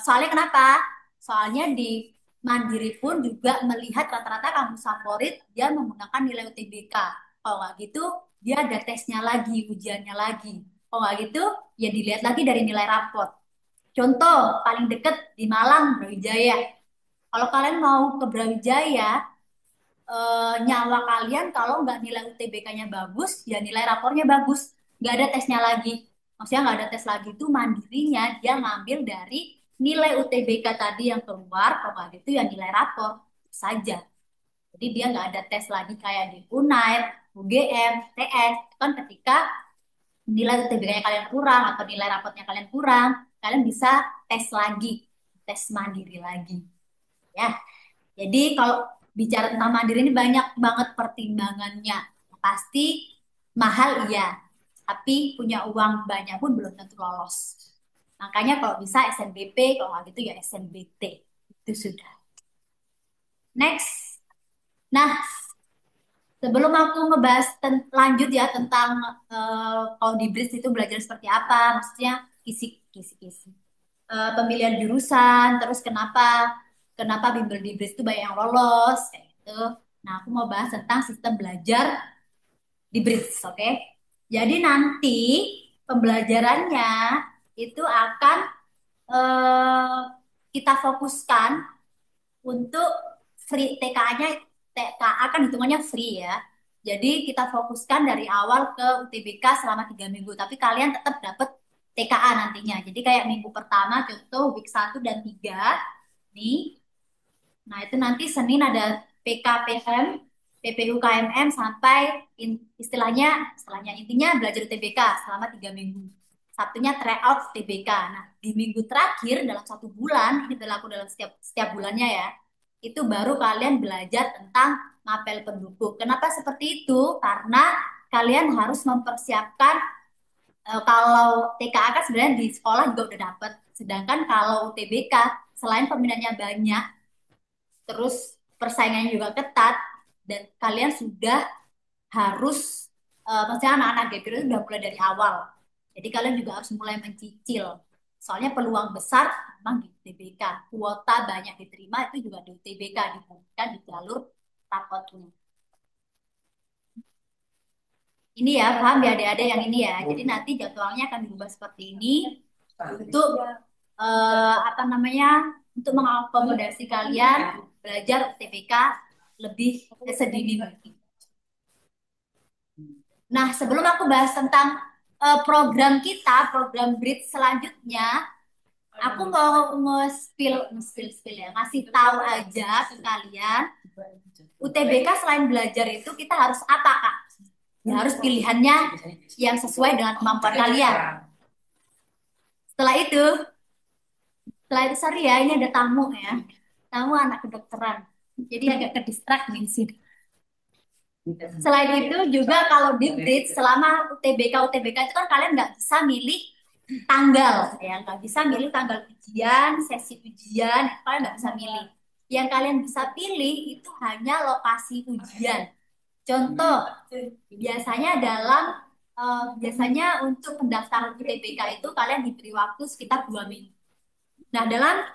soalnya kenapa? Soalnya di mandiri pun juga melihat rata-rata kampus favorit dia menggunakan nilai UTBK. Kalau nggak gitu, dia ada tesnya lagi, ujiannya lagi. Kalau nggak gitu, ya dilihat lagi dari nilai raport. Contoh paling deket di Malang, Brawijaya. Kalau kalian mau ke Brawijaya, nyawa kalian kalau nggak nilai UTBK-nya bagus, ya nilai rapornya bagus. Nggak ada tesnya lagi. Maksudnya nggak ada tes lagi itu mandirinya dia ngambil dari nilai UTBK tadi yang keluar, kalau nggak gitu ya nilai rapor saja. Jadi dia nggak ada tes lagi kayak di UNAIR, UGM, TS. Itu kan ketika nilai UTBK-nya kalian kurang atau nilai rapotnya kalian kurang, kalian bisa tes lagi, tes mandiri lagi. Ya, jadi kalau bicara tentang mandiri ini banyak banget pertimbangannya. Pasti mahal iya, tapi punya uang banyak pun belum tentu lolos. Makanya kalau bisa SNBP, kalau nggak gitu ya SNBT. Itu sudah. Next. Nah, sebelum aku ngebahas lanjut ya tentang kalau di BRIS itu belajar seperti apa, maksudnya kisi-kisi. Pemilihan jurusan, terus kenapa kenapa bimbel di BRIS itu banyak yang lolos, kayak gitu. Nah, aku mau bahas tentang sistem belajar di BRIS, oke? Jadi nanti pembelajarannya itu akan eh, kita fokuskan untuk free TKA-nya, TKA kan hitungannya free ya. Jadi kita fokuskan dari awal ke UTBK selama 3 minggu. Tapi kalian tetap dapat TKA nantinya. Jadi kayak minggu pertama contoh week 1 dan 3 nih. Nah itu nanti Senin ada PKPM. PPU KMM sampai istilahnya intinya belajar UTBK selama 3 minggu. Sabtunya tryout UTBK. Nah, di minggu terakhir dalam 1 bulan, ini berlaku dalam setiap setiap bulannya ya, itu baru kalian belajar tentang mapel pendukung. Kenapa seperti itu? Karena kalian harus mempersiapkan kalau TKA kan sebenarnya di sekolah juga udah dapet. Sedangkan kalau UTBK selain peminatnya banyak, terus persaingannya juga ketat, dan kalian sudah harus maksudnya anak-anak GPR itu udah mulai dari awal. Jadi kalian juga harus mulai mencicil. Soalnya peluang besar memang di UTBK. Kuota banyak diterima itu juga di UTBK dibandingkan di jalur rapotnya. Ini ya, paham ya adik-adik yang ini ya. Jadi nanti jadwalnya akan diubah seperti ini untuk apa namanya? Untuk mengakomodasi kalian belajar UTBK lebih sedini mungkin. Nah, sebelum aku bahas tentang program kita, program BRID selanjutnya, aku mau nge-spill ya, ngasih tahu aja ke kalian, UTBK selain belajar itu kita harus apa, Kak? Ya harus pilihannya yang sesuai dengan kemampuan kalian. Setelah itu, sorry ya, ini ada tamu ya. Tamu anak kedokteran. Jadi agak ke distract nih sini. Selain itu juga kalau di Bridge selama UTBK itu kan kalian nggak bisa milih tanggal ya, nggak bisa milih tanggal ujian, sesi ujian, kalian nggak bisa milih. Yang kalian bisa pilih itu hanya lokasi ujian. Contoh, biasanya untuk pendaftaran UTBK itu kalian diberi waktu sekitar 2 minggu. Nah, dalam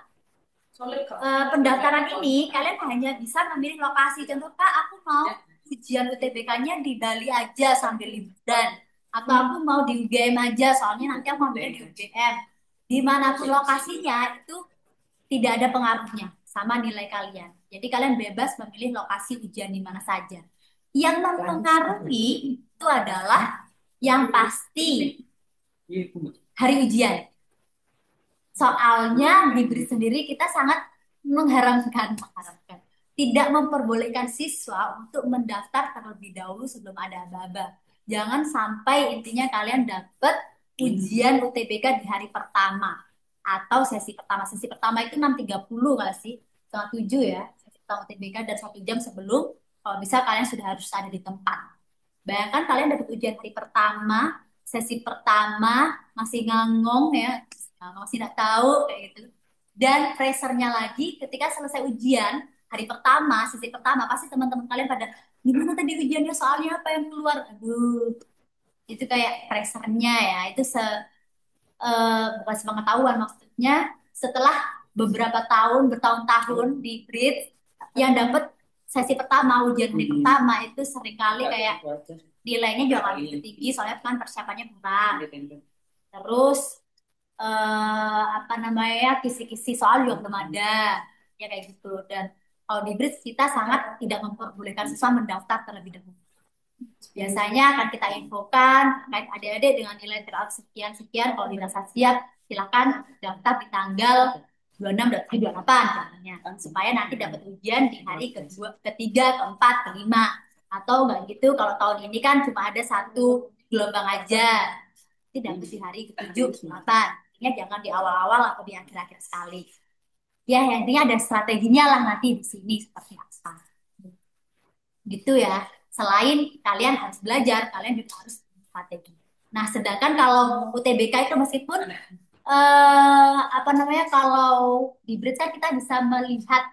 pendaftaran ini kalian hanya bisa memilih lokasi. Contoh, Kak, aku mau ujian UTBK-nya di Bali aja sambil liburan. Atau aku mau di UGM aja, soalnya nanti aku ambilnya di UGM. Dimanapun lokasinya, itu tidak ada pengaruhnya sama nilai kalian. Jadi kalian bebas memilih lokasi ujian di mana saja. Yang mempengaruhi itu adalah yang pasti hari ujian. Soalnya di BRI sendiri kita sangat mengharapkan, tidak memperbolehkan siswa untuk mendaftar terlebih dahulu sebelum ada aba-aba. Jangan sampai intinya kalian dapat ujian UTBK di hari pertama atau sesi pertama. Sesi pertama itu 6.30 nggak sih? Setengah 7 ya. Sesi pertama UTBK dan 1 jam sebelum, kalau bisa kalian sudah harus ada di tempat. Bayangkan kalian dapat ujian hari pertama, sesi pertama masih ngangong ya, masih nggak tahu kayak gitu. Dan pressernya lagi ketika selesai ujian hari pertama, sesi pertama, pasti teman-teman kalian pada gimana tadi ujiannya, soalnya apa yang keluar? Aduh, itu kayak pressernya ya, itu bukan sepengetahuan maksudnya setelah beberapa tahun, bertahun-tahun di BRID yang dapat sesi pertama, ujian hari pertama itu seringkali kayak nilainya juga nggak begitu tinggi soalnya kan persiapannya kurang. Terus apa namanya kisi-kisi soal juga belum ada ya kayak gitu. Dan kalau di BRID kita sangat tidak memperbolehkan siswa mendaftar terlebih dahulu. Biasanya akan kita infokan terkait adik-adik dengan nilai terat sekian-sekian. Kalau dirasa siap, silakan daftar di tanggal 26, 27, 28 caranya. Supaya nanti dapat ujian di hari kedua, ketiga, keempat, kelima. Atau enggak gitu, kalau tahun ini kan cuma ada satu gelombang aja. Tidak di hari ketujuh, ke-8. Intinya jangan di awal-awal atau di akhir-akhir sekali. Ya, yang intinya ada strateginya lah nanti di sini seperti apa. Gitu ya. Selain kalian harus belajar, kalian juga harus strategi. Nah, sedangkan kalau UTBK itu meskipun apa namanya kalau di BRID kan kita bisa melihat,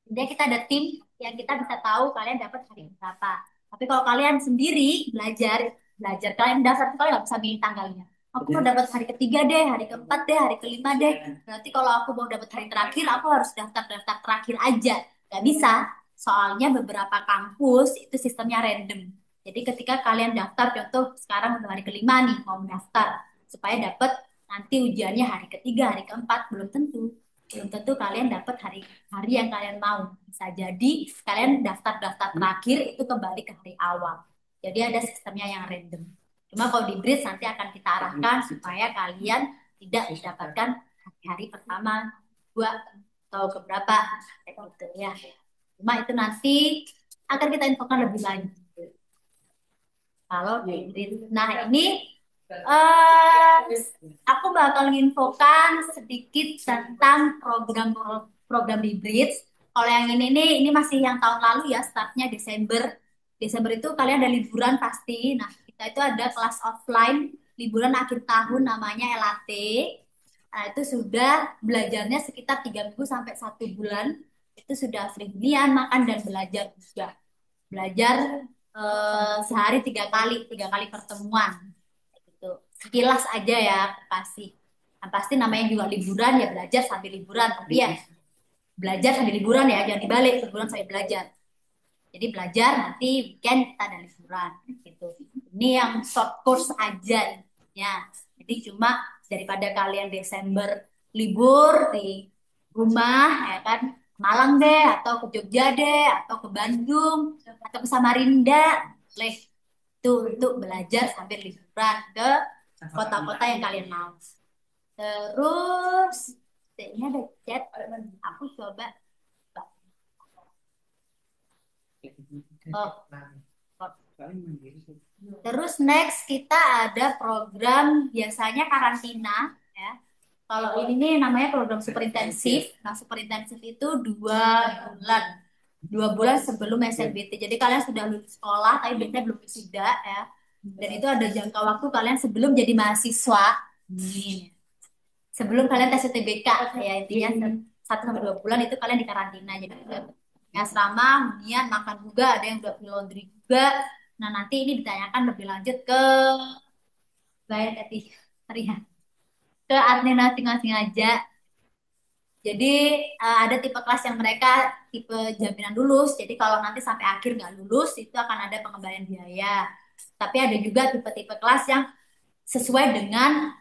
dia kita ada tim yang kita bisa tahu kalian dapat hari berapa. Tapi kalau kalian sendiri belajar kalian dasar kalian nggak bisa milih tanggalnya. Aku mau dapat hari ketiga deh, hari keempat deh, hari kelima deh. Berarti kalau aku mau dapat hari terakhir, aku harus daftar terakhir aja. Gak bisa. Soalnya beberapa kampus itu sistemnya random. Jadi ketika kalian daftar, contoh sekarang udah hari kelima nih mau mendaftar, supaya dapat nanti ujiannya hari ketiga, hari keempat, belum tentu kalian dapat hari hari yang kalian mau. Bisa jadi kalian daftar terakhir itu kembali ke hari awal. Jadi ada sistemnya yang random. Cuma kalau di bridge nanti akan kita arahkan supaya kalian tidak mendapatkan hari-hari pertama, dua, atau keberapa kayak gitu ya. Cuma itu nanti akan kita infokan lebih lanjut. Kalau hybrid. Nah, ini eh aku bakal nginfokan sedikit tentang program hybrid. Kalau yang ini masih yang tahun lalu ya, startnya Desember. Desember itu kalian ada liburan pasti. Nah, kita itu ada kelas offline liburan akhir tahun namanya LAT. Nah, itu sudah belajarnya sekitar 3 minggu sampai 1 bulan. Itu sudah free hunian, makan dan belajar juga. Belajar sehari 3 kali pertemuan gitu. Sekilas aja ya pasti. Nah, pasti namanya juga liburan ya, belajar sambil liburan, tapi ya belajar sambil liburan ya, jangan dibalik, liburan sambil belajar. Jadi belajar nanti weekend kita ada liburan gitu. Ini yang short course aja ya. Jadi cuma daripada kalian Desember libur di rumah ya kan, Malang deh atau ke Jogja deh atau ke Bandung atau ke Samarinda, boleh tuh untuk belajar sambil liburan ke kota-kota yang kalian mau. Terus ini ada chat, aku coba. Oh, terus next kita ada program biasanya karantina ya. Kalau ini nih namanya program super intensif. Nah, super intensif itu 2 bulan. 2 bulan sebelum SNBT. Jadi kalian sudah lulus sekolah, tapi biasanya belum wisuda ya. Dan itu ada jangka waktu kalian sebelum jadi mahasiswa. Nih. Sebelum kalian tes UTBK ya, intinya 1 sampai 2 bulan itu kalian di karantina. Jadi asrama, hunian, makan juga, ada yang udah free laundry juga. Nah, nanti ini ditanyakan lebih lanjut ke bayar Ria, ke admin masing-masing aja. Jadi ada tipe kelas yang mereka tipe jaminan lulus. Jadi kalau nanti sampai akhir nggak lulus, itu akan ada pengembalian biaya. Tapi ada juga tipe-tipe kelas yang sesuai dengan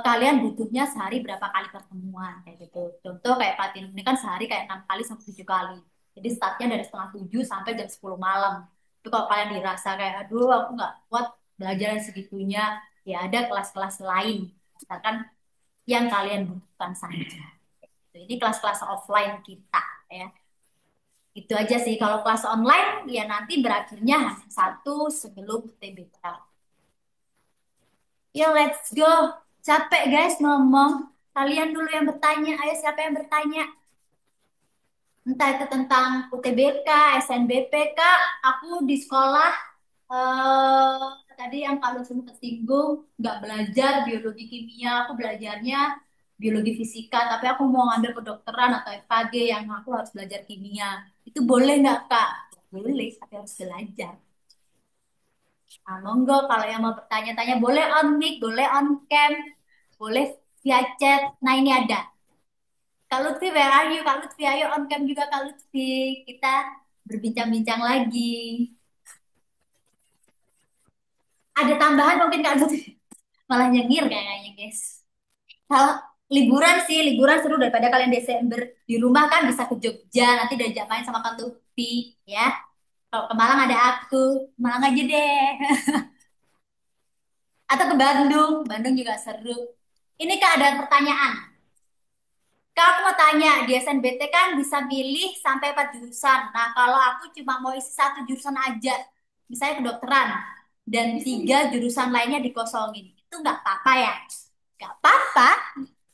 kalian butuhnya sehari berapa kali pertemuan kayak gitu. Contoh kayak platinum ini kan sehari kayak 6 kali sampai 7 kali. Jadi startnya dari setengah 7 sampai jam 10 malam. Tapi kalau kalian dirasa kayak aduh aku nggak kuat belajar yang segitunya, ya ada kelas-kelas lain. Misalkan yang kalian butuhkan saja. Ini kelas-kelas offline kita ya. Itu aja sih. Kalau kelas online ya nanti berakhirnya hanya satu sebelum TBK. Ya let's go. Capek guys ngomong. Kalian dulu yang bertanya. Ayo siapa yang bertanya? Entah itu tentang UTBK, SNBP, Kak. Aku di sekolah tadi yang kalau semua tersinggung nggak belajar biologi kimia. Aku belajarnya biologi fisika. Tapi aku mau ngambil kedokteran atau FKG yang aku harus belajar kimia. Itu boleh nggak, Kak? Boleh, tapi harus belajar. Nah, monggo kalau yang mau bertanya-tanya boleh on mic, boleh on cam, boleh via chat. Nah, ini ada. Kak Lutfi, where are you? Kak Lutfi, ayo on cam juga Kak Lutfi. Kita berbincang-bincang lagi. Ada tambahan mungkin Kak Lutfi. Malah nyengir kayaknya, guys. Kalau liburan sih, liburan seru daripada kalian Desember di rumah kan bisa ke Jogja, nanti diajak main sama Kak Lutfi, ya. Kalau ke Malang ada aku, Malang aja deh. Atau ke Bandung, Bandung juga seru. Ini Kak ada pertanyaan. Kak, aku mau tanya, di SNBT kan bisa pilih sampai 4 jurusan. Nah, kalau aku cuma mau isi 1 jurusan aja, misalnya kedokteran, dan 3 jurusan lainnya dikosongin, itu nggak apa-apa ya? Nggak apa-apa,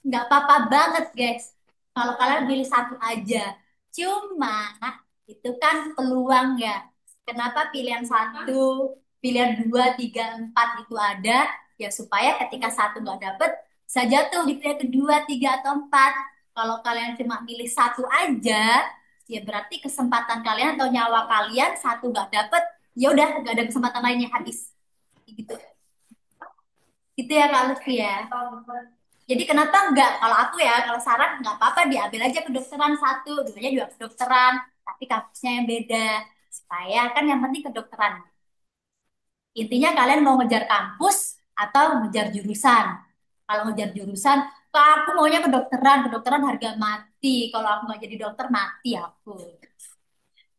nggak apa-apa banget, guys. Kalau kalian pilih satu aja. Cuma, itu kan peluang ya. Kenapa pilihan satu, pilihan dua, tiga, empat itu ada? Ya supaya ketika satu nggak dapet, bisa jatuh di pilihan kedua, tiga, atau empat. Kalau kalian cuma pilih satu aja, ya berarti kesempatan kalian atau nyawa kalian satu nggak dapet, ya udah nggak ada kesempatan lainnya habis. Gitu, gitu ya Kak Lutfi ya. Jadi kenapa enggak? Kalau aku ya, kalau saran nggak apa-apa diambil aja kedokteran satu, dulunya juga kedokteran, tapi kampusnya yang beda. Supaya kan yang penting kedokteran. Intinya kalian mau ngejar kampus atau ngejar jurusan. Kalau ngejar jurusan, kak aku maunya kedokteran, kedokteran harga mati. Kalau aku nggak jadi dokter mati aku.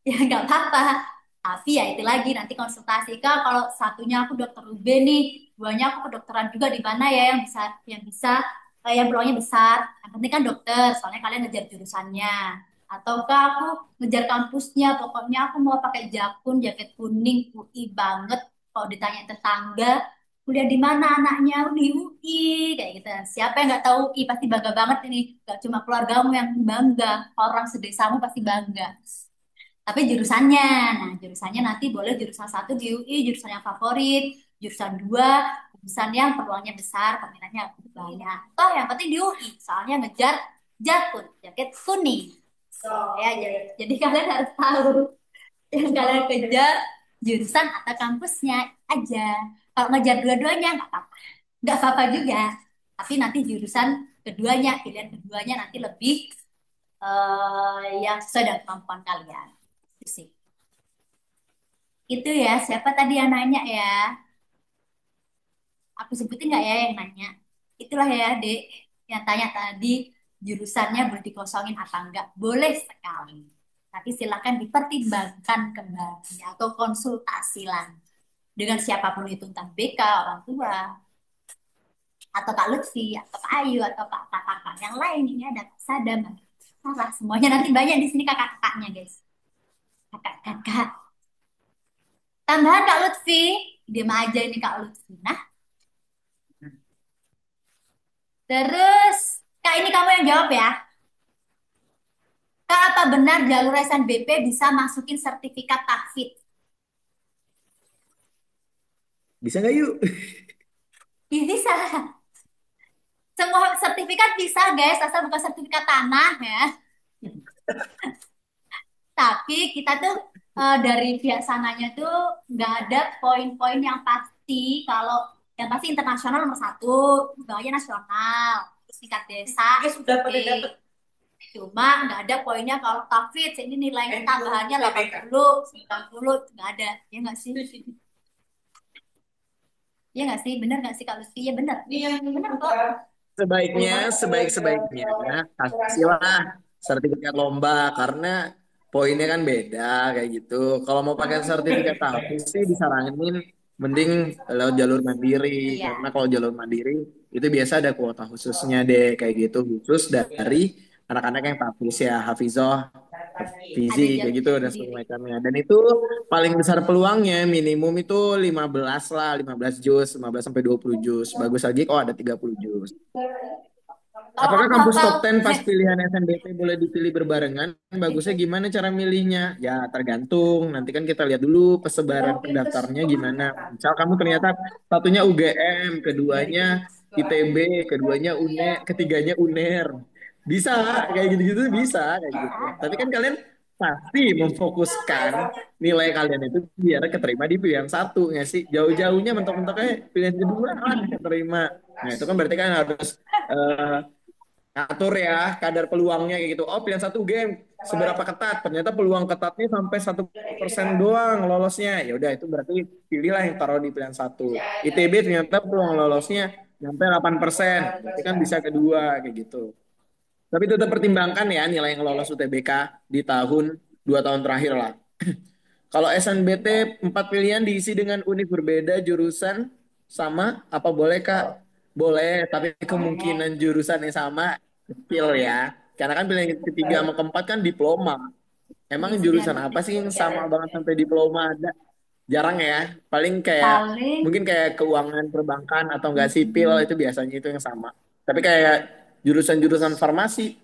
Ya nggak apa-apa. Tapi ya itu lagi nanti konsultasi kak. Kalau satunya aku dokter UB nih, duanya aku kedokteran juga di mana ya yang bisa yang peluangnya besar. Yang penting kan dokter, soalnya kalian ngejar jurusannya. Ataukah aku ngejar kampusnya, pokoknya aku mau pakai jakun, jaket kuning, UI banget. Kalau ditanya tetangga, kuliah di mana anaknya? "Oh, di UI," kayak gitu. Siapa yang nggak tahu UI pasti bangga banget ini. Gak cuma keluargamu yang bangga, orang sedesamu pasti bangga. Tapi jurusannya, nah jurusannya nanti boleh jurusan satu di UI, jurusan yang favorit, jurusan dua, jurusan yang peluangnya besar, peminatnya banyak. Toh yang penting di UI, soalnya ngejar jakun, jaket kuning. So, ya, jadi kalian harus tahu yang kalian kejar jurusan atau kampusnya aja. Kalau ngejar dua-duanya nggak apa-apa, nggak apa-apa juga. Tapi nanti jurusan keduanya, pilihan keduanya nanti lebih yang sesuai dengan kemampuan kalian. Itu sih. Itu ya, siapa tadi yang nanya ya? Aku sebutin nggak ya yang nanya? Itulah ya, Dek, yang tanya tadi jurusannya boleh dikosongin apa enggak? Boleh sekali. Tapi silakan dipertimbangkan kembali atau konsultasi lah dengan siapapun itu, entah BK, orang tua, atau Kak Lutfi, atau Kak Ayu, atau kakak-kakak yang lain. Ini ada Kak Sadam, salah semuanya nanti banyak di sini kakak-kakaknya, guys. Kakak-kakak. Tambahan Kak Lutfi, diam aja ini Kak Lutfi. Nah, terus, Kak ini kamu yang jawab ya. Kak, apa benar jalur SNBP bisa masukin sertifikat tahfidz? Bisa nggak yuk? Ih, bisa. Semua sertifikat bisa, guys, asal bukan sertifikat tanah ya. Tapi kita tuh dari pihak sananya tuh nggak ada poin-poin yang pasti. Kalau yang pasti internasional nomor satu, bawahnya nasional, terus tingkat desa, sudah pada dapet. Cuma nggak ada poinnya kalau tahfidz ini nilainya tambahannya 80, 90, nggak ada. Ya nggak sih? Iya nggak sih? Bener nggak sih Kak Lutfi? Iya bener. Iya, bener kok. Sebaiknya, sebaik-sebaiknya kasihlah sertifikat lomba karena poinnya kan beda kayak gitu. Kalau mau pakai sertifikat tahfiz sih disaranin mending lewat jalur mandiri karena Iya, kalau jalur mandiri itu biasa ada kuota khususnya deh kayak gitu khusus dari anak-anak yang tahfiz ya hafizah ada fizik kayak jalur gitu dan sendiri. semacamnya. Dan itu paling besar peluangnya minimum itu 15 lah, 15 juz, 15 sampai 20 juz. Bagus lagi oh ada 30 juz. Kalau Apakah aku kampus hafal, top 10 pas pilihan SNBP boleh dipilih berbarengan? Bagusnya gimana cara milihnya? Ya tergantung. Nanti kan kita lihat dulu persebaran pendaftarnya gimana. Misal kamu ternyata satunya UGM, keduanya ITB, keduanya UNE, ketiganya UNER. Bisa, kayak gitu-gitu bisa, kayak gitu. Tapi kan kalian pasti memfokuskan nilai kalian itu biar keterima di pilihan satu, nggak sih? Jauh-jauhnya mentok-mentoknya pilihan kedua lah keterima. Nah itu kan berarti kan harus eh, atur ya kadar peluangnya kayak gitu. Oh pilihan satu game seberapa ketat? Ternyata peluang ketatnya sampai 1% doang lolosnya. Ya udah itu berarti pilihlah yang taruh di pilihan satu. ITB ternyata peluang lolosnya sampai 8%. Berarti kan bisa kedua kayak gitu. Tapi tetap pertimbangkan ya nilai yang lolos UTBK di tahun 2 tahun terakhir lah. Kalau SNBT 4 pilihan diisi dengan univ berbeda jurusan sama apa boleh Kak? Boleh, tapi boleh. kemungkinan jurusannya sama kecil ya. Karena kan pilihan ketiga sama keempat kan diploma. Emang Diisi dengan jurusan apa sih yang sama banget sampai diploma ada? Jarang ya. Paling kayak paling mungkin kayak keuangan perbankan atau enggak sipil itu biasanya itu yang sama. Tapi kayak jurusan-jurusan farmasi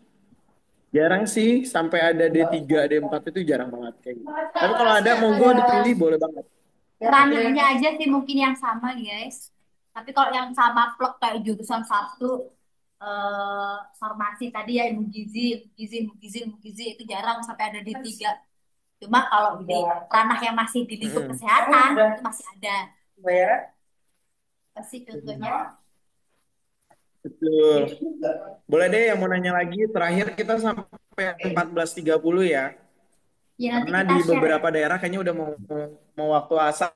jarang sih sampai ada D3, D4 itu jarang banget kayak gitu. Tapi kalau ada monggo dipilih boleh banget. ranahnya aja sih mungkin yang sama, guys. Tapi kalau yang sama plek kayak jurusan satu farmasi tadi ya ilmu gizi, ilmu gizi itu jarang sampai ada di tiga. Cuma kalau di ranah yang masih di lingkup Mm-mm. kesehatan itu masih ada. Pasti contohnya. Betul. Boleh deh yang mau nanya lagi. Terakhir kita sampai 14.30 ya. Ya nanti Karena kita di share ya. beberapa daerah kayaknya udah mau waktu asar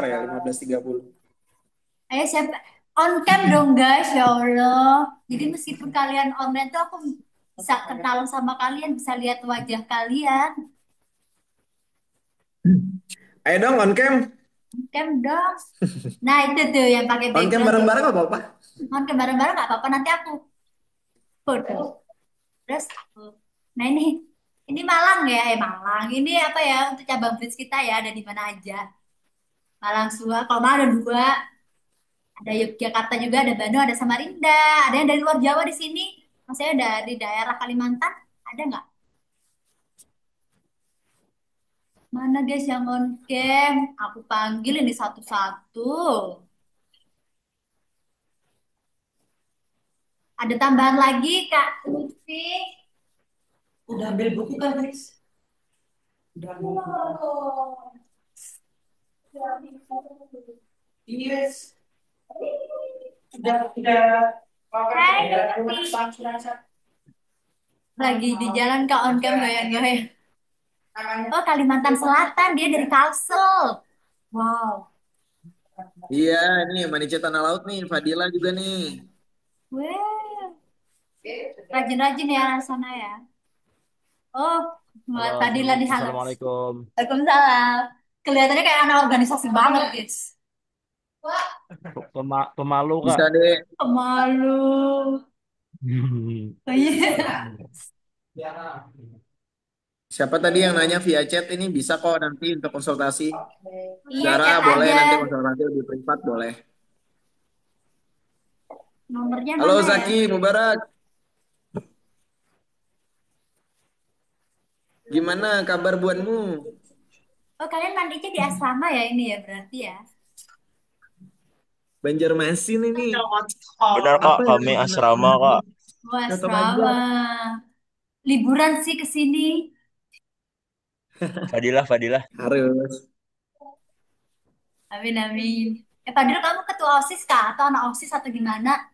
ya 15.30. Ayo siapa? On cam dong guys, ya Allah. Jadi meskipun kalian online tuh aku bisa kenalan sama kalian, bisa lihat wajah kalian. Ayo dong on cam. On cam dong. Nah itu tuh yang pakai On cam background tuh. bareng-bareng apa apa? On cam bareng-bareng nggak apa-apa, nanti aku foto. Terus aku. Nah ini. Ini Malang ya, Malang. Ini apa ya untuk cabang bridge kita ya ada di mana aja. Malang Sua, kalau Malang ada dua, ada Yogyakarta juga, ada Bandung, ada Samarinda, ada yang dari luar Jawa di sini. Maksudnya dari daerah Kalimantan, ada nggak? Mana guys yang on cam? Aku panggil ini satu-satu. Ada tambahan lagi, Kak Lutfi. Udah ambil buku kan, guys? Udah ambil buku. Yes. Udah. Hai, Ya, Kak rumah Lutfi. Sang. Lagi di jalan Kak on cam goyang-goyang. Namanya. Oh, Kalimantan Selatan, dia dari Kalsel. Wow. Iya, ini Manice Tanah Laut nih, Fadila juga nih. Weh, rajin-rajin ya sana ya. Oh, Halo, Mbak Fadila di halo. Assalamualaikum. Waalaikumsalam. Kelihatannya kayak anak organisasi banget, guys. Pemalu, Kak. Bisa deh. Pemalu. Oh iya. Siapa tadi yang nanya via chat ini bisa kok nanti untuk konsultasi. Iya, Zara chat boleh aja. nanti konsultasi lebih privat boleh. Nomornya Halo mana ya? Zaki Mubarak, gimana kabar buanmu? Oh, kalian mandinya di asrama ya ini ya berarti ya. Banjarmasin ini. Benar, Kak. Apa ya? Kami asrama, Kak. Oh, Kata asrama. Banjar. Liburan sih ke sini. Fadilah, Fadilah. Harus. Amin, amin. Fadil, kamu ketua OSIS kah? Atau anak OSIS atau gimana?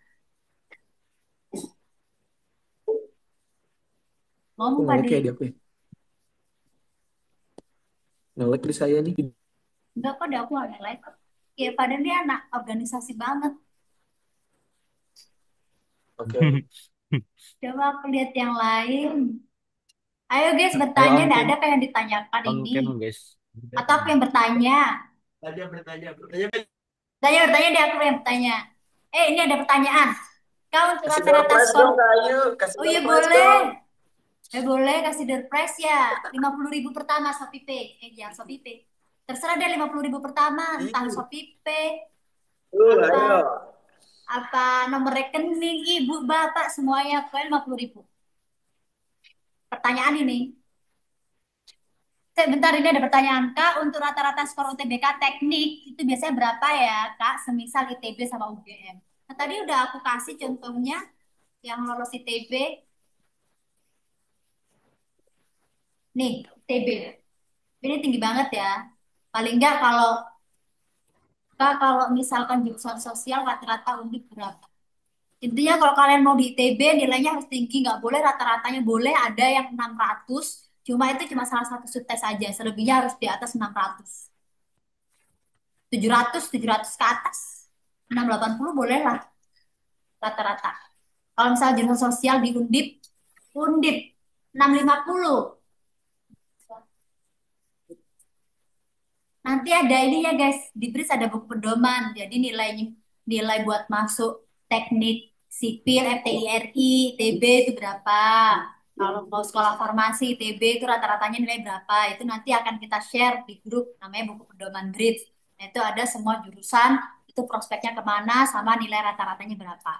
Aku Ngomong, ngelek ya Fadil. di aku ya. Ngelek di saya nih. Enggak kok, deh aku nggak nilai kok. Ya, Fadil dia anak organisasi banget. Oke. Coba aku lihat yang lain. Ayo guys, Ayo bertanya. on Nggak cam, ada yang ditanyakan on ini. cam, guys. Atau aku yang bertanya? Bertanya. Bertanya deh aku yang bertanya. Ini ada pertanyaan. Kau untuk Kasih door rata-rata prize skor. dong Kak Ayu. Kasih Oh door iya prize boleh. dong. Boleh kasih door prize ya. 50.000 pertama Shopee Pay. Jangan Shopee Pay. Terserah deh 50.000 pertama. Entah Ih, Shopee Pay. ayo. Apa apa nomor rekening ibu bapak semuanya. Pokoknya 50.000. Pertanyaan ini. Bentar ini ada pertanyaan Kak. Untuk rata-rata skor UTBK teknik itu biasanya berapa ya Kak? Semisal ITB sama UGM. Nah, tadi udah aku kasih contohnya yang lolos ITB. Nih, ITB. Ini tinggi banget ya. Paling nggak kalau Kak, kalau misalkan jurusan sosial rata-rata undip berapa? Intinya kalau kalian mau di ITB nilainya harus tinggi, nggak boleh rata-ratanya boleh ada yang 600, cuma itu cuma salah satu subtes aja, selebihnya harus di atas 600. 700 ke atas. 680 boleh lah rata-rata. Kalau misalnya jurusan sosial di Undip, Undip 650. Nanti ada ini ya guys, di BRIS ada buku pedoman. Jadi nilainya nilai buat masuk teknik sipil FTIRI, TB itu berapa? Kalau mau sekolah farmasi TB itu rata-ratanya nilai berapa? Itu nanti akan kita share di grup namanya buku pedoman BRIS. Nah, itu ada semua jurusan, itu prospeknya kemana, sama nilai rata-ratanya berapa.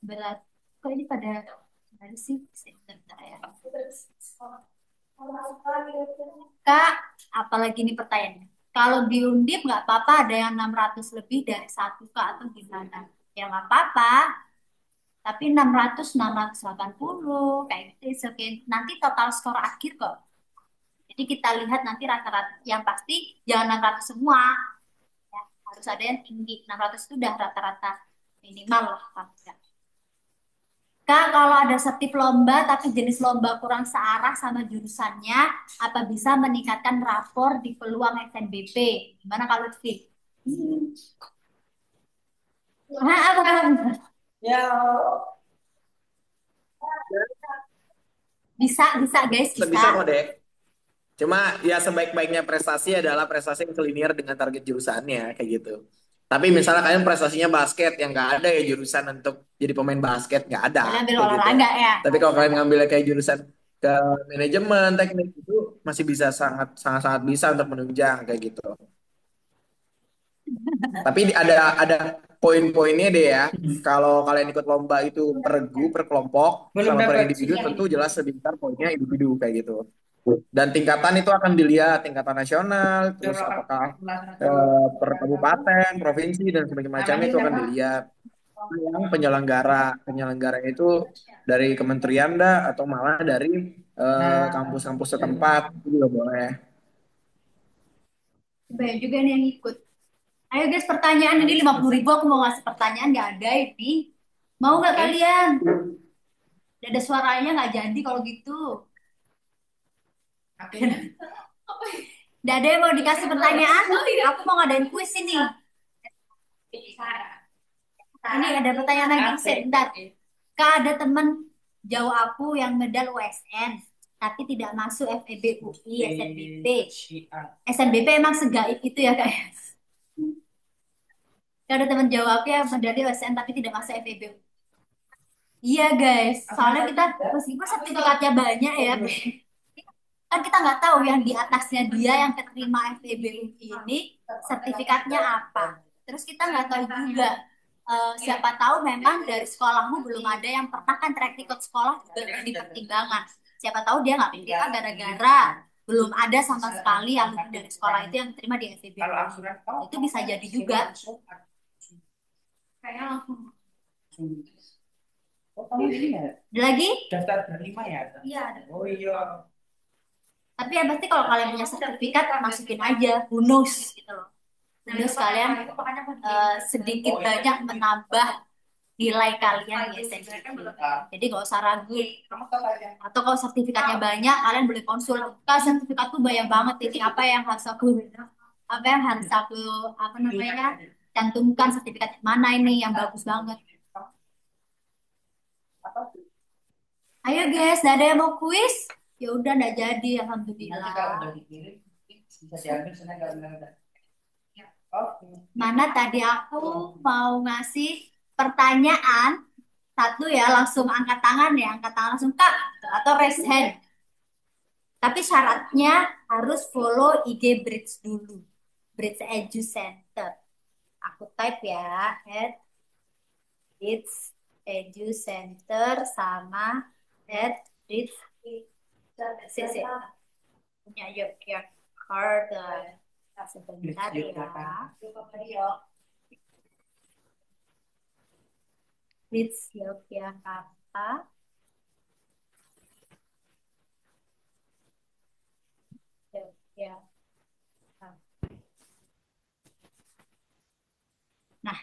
Berat. Kok ini pada ada sih? Sebentar ya. Kak, apalagi ini pertanyaannya. Kalau di Undip nggak apa-apa ada yang 600 lebih dari satu Kak atau gimana? Ya nggak apa-apa, tapi 600, 680 kayak gitu. Oke. Nanti total skor akhir kok. Jadi kita lihat nanti rata-rata yang pasti jangan 600 semua. Ya, harus ada yang tinggi. 600 itu udah rata-rata minimal lah. Kak. Kak, kalau ada sertip lomba tapi jenis lomba kurang searah sama jurusannya, apa bisa meningkatkan rapor di peluang SNBP? Gimana kalau Lutfi? Apa? Ya, Bisa, bisa guys, Bisa bisa bisa. kok deh. Cuma ya sebaik-baiknya prestasi adalah prestasi yang selinier dengan target jurusannya kayak gitu. Tapi misalnya kalian prestasinya basket yang nggak ada ya jurusan untuk jadi pemain basket nggak ada Kalian ambil kayak gitu. olahraga ya. Tapi kalau kalian ngambil kayak jurusan ke manajemen teknik itu masih bisa sangat sangat sangat bisa untuk menunjang kayak gitu. Tapi ada poin-poinnya deh ya. Kalau kalian ikut lomba itu per grup, per kelompok, Belum sama per dapat individu sinyal. tentu jelas lebih besar poinnya individu kayak gitu. Dan tingkatan itu akan dilihat tingkatan nasional, terus apakah per kabupaten, provinsi dan sebagainya macamnya Namanya itu akan siapa? dilihat. Yang penyelenggara itu dari kementerian dah atau malah dari Nah, kampus-kampus setempat itu juga boleh. Banyak juga nih yang ikut. Ayo guys, pertanyaan ini 50.000. Aku mau ngasih pertanyaan, nggak ada ini. Mau nggak oke. kalian? Nggak ada suaranya, nggak jadi kalau gitu. Oke. Nggak ada yang mau dikasih pertanyaan? Aku mau ngadain kuis ini. Ini ada pertanyaan lagi, sebentar. Kak, ada teman jauh aku yang medal USN, tapi tidak masuk FEB UI, SNBP. SNBP emang segaib itu ya kak? Kak, ada teman jauh aku yang medal USN tapi tidak masuk FEB. Iya guys, soalnya kita meskipun sertifikatnya banyak ya, kan kita nggak tahu yang di atasnya dia yang keterima FEB ini sertifikatnya apa. Terus kita nggak tahu juga, siapa tahu memang dari sekolahmu belum ada yang pernah, kan track record sekolah juga jadi pertimbangan. Siapa tahu dia nggak keterima gara-gara belum ada sama sekali alumni dari sekolah itu yang terima di FEB. Kalau asuran kau, Itu bisa jadi juga. Kayaknya langsung. oh kamu ini ya Ada lagi? daftar berlima ya? Iya ada. Oh iya. Tapi yang pasti kalau kalian punya sertifikat masukin aja, bonus gitu loh. Bonus kalian sedikit banyak menambah nilai kalian di SNBP. Jadi nggak usah ragu. Kamu tahu aja. Atau kalau sertifikatnya banyak, kalian boleh konsul. Kak, sertifikat tuh banyak banget. Ini apa yang harus aku apa namanya cantumkan, sertifikat mana ini yang bagus banget. Ayo guys, nggak ada yang mau kuis? Ya udah nggak jadi, Nanti kalau alhamdulillah. udah dikirim bisa diambil sana kalau nggak ada. Oke. Mana tadi aku mau ngasih pertanyaan satu ya, langsung angkat tangan ya, angkat tangan langsung kak atau raise hand. Tapi syaratnya harus follow IG Bridge dulu, Bridge Edu Center. Aku type ya, at Bridge Edu Center sama at Bridge CC punya Yogyakarta. Sebentar ya. Bridge Yogyakarta. Yogyakarta. Nah,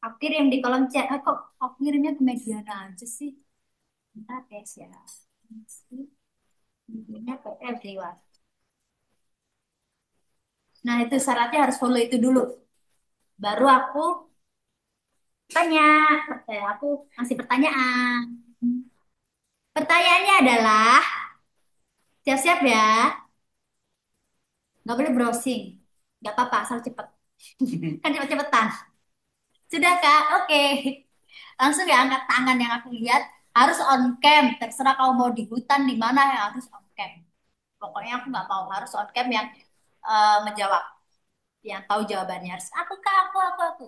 aku kirim di kolom chat. Kok aku kirimnya ke Mediana aja sih? Bentar guys ya. Kirimnya ke everyone. Nah, itu syaratnya harus follow itu dulu. Baru aku tanya. Aku kasih pertanyaan. Pertanyaannya adalah, siap-siap ya. Nggak boleh browsing. Nggak apa-apa, asal cepet. Kan cepet-cepetan. Sudah, Kak? Oke. Langsung ya angkat tangan yang aku lihat. Harus on cam. Terserah kau mau di hutan di mana yang harus on cam. Pokoknya aku nggak mau harus on cam yang menjawab. Yang tahu jawabannya harus aku, Kak, aku.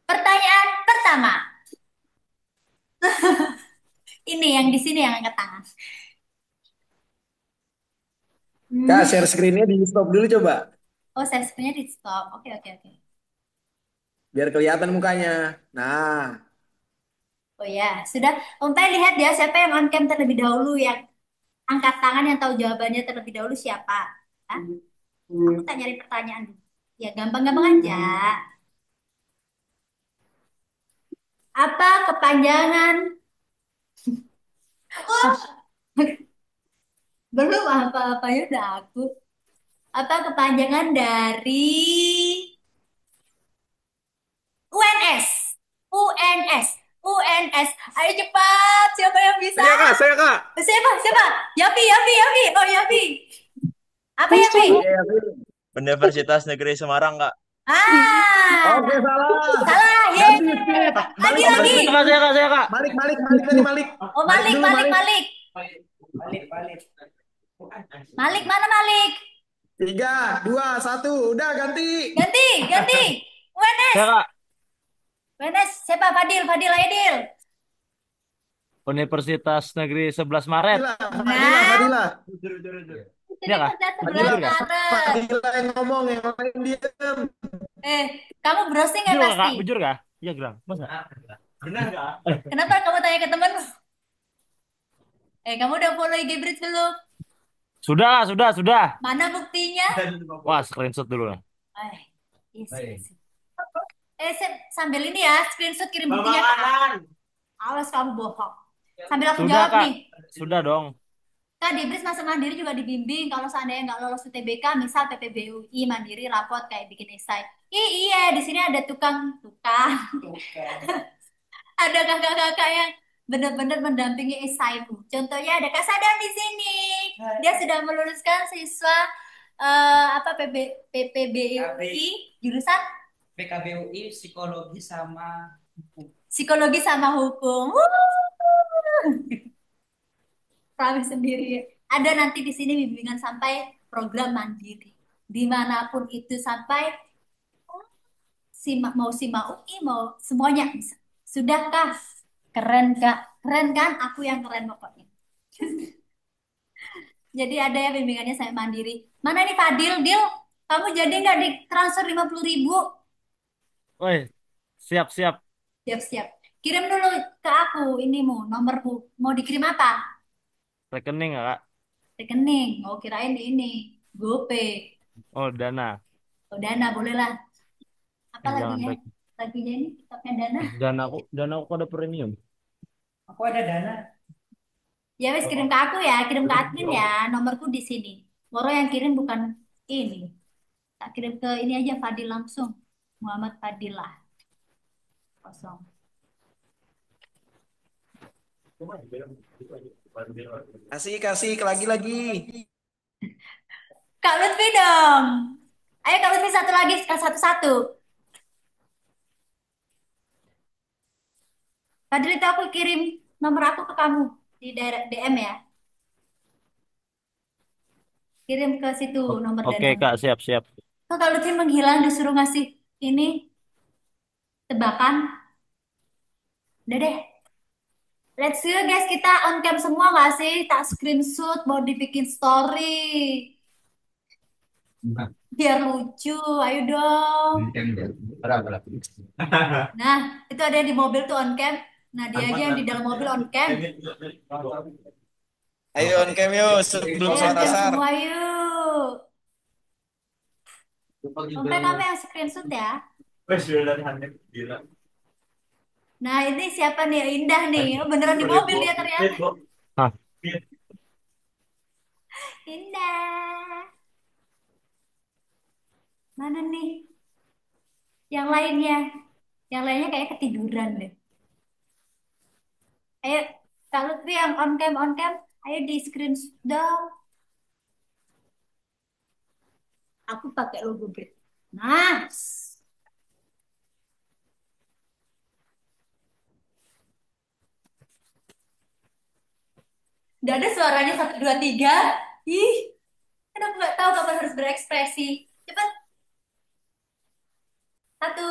Pertanyaan pertama. Ini yang di sini yang angkat tangan. Kak, Hmm. share screen-nya di stop dulu coba, Oh, saya sebenarnya di stop. Oke. biar kelihatan mukanya. Nah, Oh ya, sudah. Umpai lihat ya siapa yang on cam terlebih dahulu, yang angkat tangan yang tahu jawabannya terlebih dahulu siapa. Hah? Aku tak nyari pertanyaan. Ya gampang-gampang aja. Apa kepanjangan? Belum apa-apanya udah aku. Apa kepanjangan dari UNS? UNS. UNS. Ayo cepat. Siapa yang bisa. Saya kak. Siapa? Siapa? Yapi, Yapi, Yapi. Oh, Yapi. Apa Yapi? Oke, Yapi. Universitas Negeri Semarang, Kak. Ah, Oke, salah. salah. Ganti Ye. skip. Lagi, Balik, lagi. balik. Saya, Kak. Balik, balik, balik tadi Malik. Oh, Balik Malik, dulu, Malik, Malik. Malik. Balik. Malik, mana Malik? 3, 2, 1. Udah ganti. Ganti, ganti. UNS. Saya, Kak. UNS, siapa? Fadil, Fadil Aidil. Universitas Negeri 11 Maret. Fadila, Fadila, Nah, Fadila. Iya, Kak? Universitas Fadila, 11 Jujur, Kak? Maret. Fadila yang ngomong, yang lain diam. Kamu browsing ya Bujur, pasti? Kak? Bujur, Kak? Iya, Grang. Masa? Benar, Kak? Kenapa kamu tanya ke temen? Kamu udah follow IG Bridge belum? Sudah. Mana buktinya? Wah, screenshot dulu lah. Eh, yes, yes. Sambil ini ya, screenshot kirim buktinya ke aku. Awas kamu bohong. Sambil aku Sudah, jawab Kak. nih. Sudah dong. Kak, di BRIS masuk mandiri juga dibimbing. Kalau seandainya nggak lolos UTBK, misal PPBUI mandiri rapot kayak bikin esai. Iya, di sini ada tukang. Ada kakak-kakak yang benar-benar mendampingi esaimu. Contohnya ada Kak Sadam di sini. Dia sudah meluluskan siswa PPBUI jurusan PKBUI psikologi sama hukum. psikologi sama hukum. Wuh. Rame sendiri. Ada nanti di sini bimbingan sampai program mandiri. Dimanapun itu sampai mau UI mau semuanya bisa. Sudahkah? Keren Kak. Keren kan? Aku yang keren pokoknya. Jadi ada ya bimbingannya saya mandiri. Mana nih Fadil? Dil, kamu jadi nggak di transfer 50.000? Woi, siap. Siap-siap. Kirim dulu ke aku inimu, nomormu. Mau dikirim apa? Rekening, Kak? Rekening. Mau kirain di ini. GoPay. Oh, Dana. Oh, Dana, boleh lah. Apa Jangan laginya? baik. Lagunya ini, tiketnya Dana. Dana aku ada premium. Aku ada dana. Ya wes kirim ke aku ya, kirim ke admin ya. Nomorku di sini. Moro yang kirim bukan ini. Tak kirim ke ini aja Fadil langsung. Muhammad Fadilah. Kosong. Kasih, lagi. Kak Lutfi dong. Ayo Kak Lutfi satu lagi, satu-satu. Fadil itu aku kirim nomor aku ke kamu di DM ya. Kirim ke situ nomor Oke, Danamu. Kak, siap. Kok Kak Lutfi menghilang disuruh ngasih ini tebakan. Udah deh. Let's go guys, kita on cam semua nggak sih? Tak screenshot, mau dibikin story. Biar lucu, ayo dong. Nah, itu ada yang di mobil tuh on cam. Nah, dia aja yang di dalam mobil on cam. Ayo on cam yuk sebelum Ayo on sholat cam asar. semua yuk. Sampai kamu yang screenshot ya. Nah, ini siapa nih? Indah nih. Oh, beneran di mobil dia ternyata. Hah, Indah. Mana nih? Yang lainnya. Yang lainnya kayak ketiduran deh. Ayo, Kak Lutfi yang on cam. Ayo di screenshot dong. Aku pakai logo Brit. Nah, udah ada suaranya satu dua tiga. Ih, kan aku nggak tahu kapan harus berekspresi. Cepat, satu.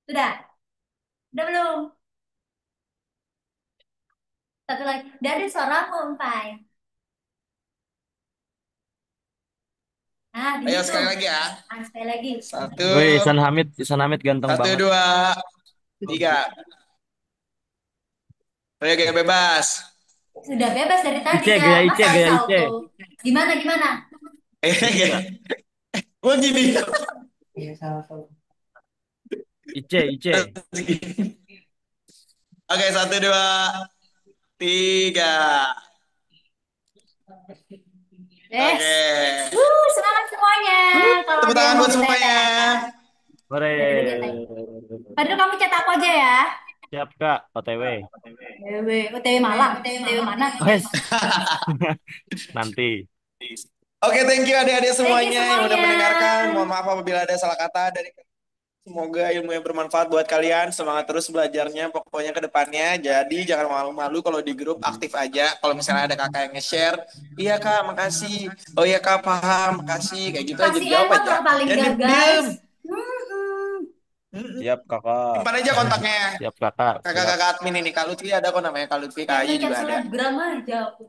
Sudah, udah belum? Satu lagi. Udah ada suaramu, Empai. Nah, di Ayo situ. sekali lagi ya. Sekali lagi. Satu, woi, Ihsan Hamid ganteng satu, banget. 2, 3. Ayo gaya bebas. Sudah bebas dari tadi, Ice, Kak. gaya Masa Ice, harus gaya Ice. salto? Gimana? Gue gini. Iya, salah. Ice. Oke, 1, 2, 3. Yes. Oke. Semangat semuanya. Kalau Tepuk ada yang tangan mau buat semuanya. ditanyakan. Ore. Ya dulu dia tanya. Padahal kamu chat aku aja ya. Siap Kak, OTW. OTW Malang, OTW mana? Wes, nanti. Oke, thank you adik-adik Thank you semuanya yang udah semuanya. mendengarkan. Mohon maaf apabila ada salah kata dari semoga ilmu yang bermanfaat buat kalian. Semangat terus belajarnya pokoknya ke depannya. Jadi jangan malu-malu kalau di grup aktif aja. Kalau misalnya ada kakak yang nge-share, iya kak makasih. Oh iya kak paham, makasih. Kayak gitu aja Pasti dijawab emot aja. lah paling Jangan gak diem-diem. guys. Hmm. Mm-mm. Siap Kakak. Simpan aja kontaknya. Siap Kakak, siap. Kakak-kakak admin ini. Kak Lutfi ada kok namanya. Kak Lutfi, Kak Kayak Ayu ngechat juga ada. selebgram aja aku.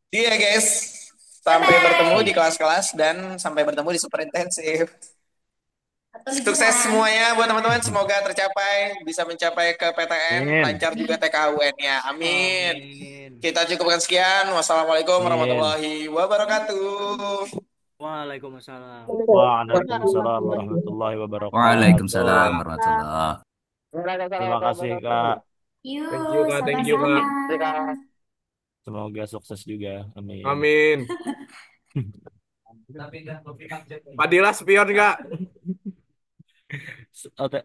Iya guys. Bye Sampai bertemu di bye. kelas-kelas dan sampai bertemu di super intensif. Atau Sukses liburan. semuanya buat teman-teman. Semoga tercapai, bisa mencapai ke PTN, Amin. lancar juga TKUN-nya. Amin. Amin. Kita cukupkan sekian. Wassalamualaikum Amin. warahmatullahi wabarakatuh. Waalaikumsalam. Waalaikumsalam warahmatullahi Waalaikumsalam wabarakatuh. warahmatullah. Terima kasih Kak. Thank you, Yuk, Kak. Thank you, sama-sama. Kak. Semoga sukses juga. Amin. Amin. Padilla spion nggak?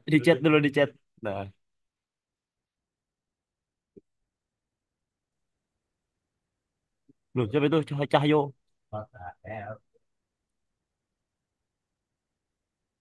Di chat dulu di chat. Nah, loh siapa itu Cahyo?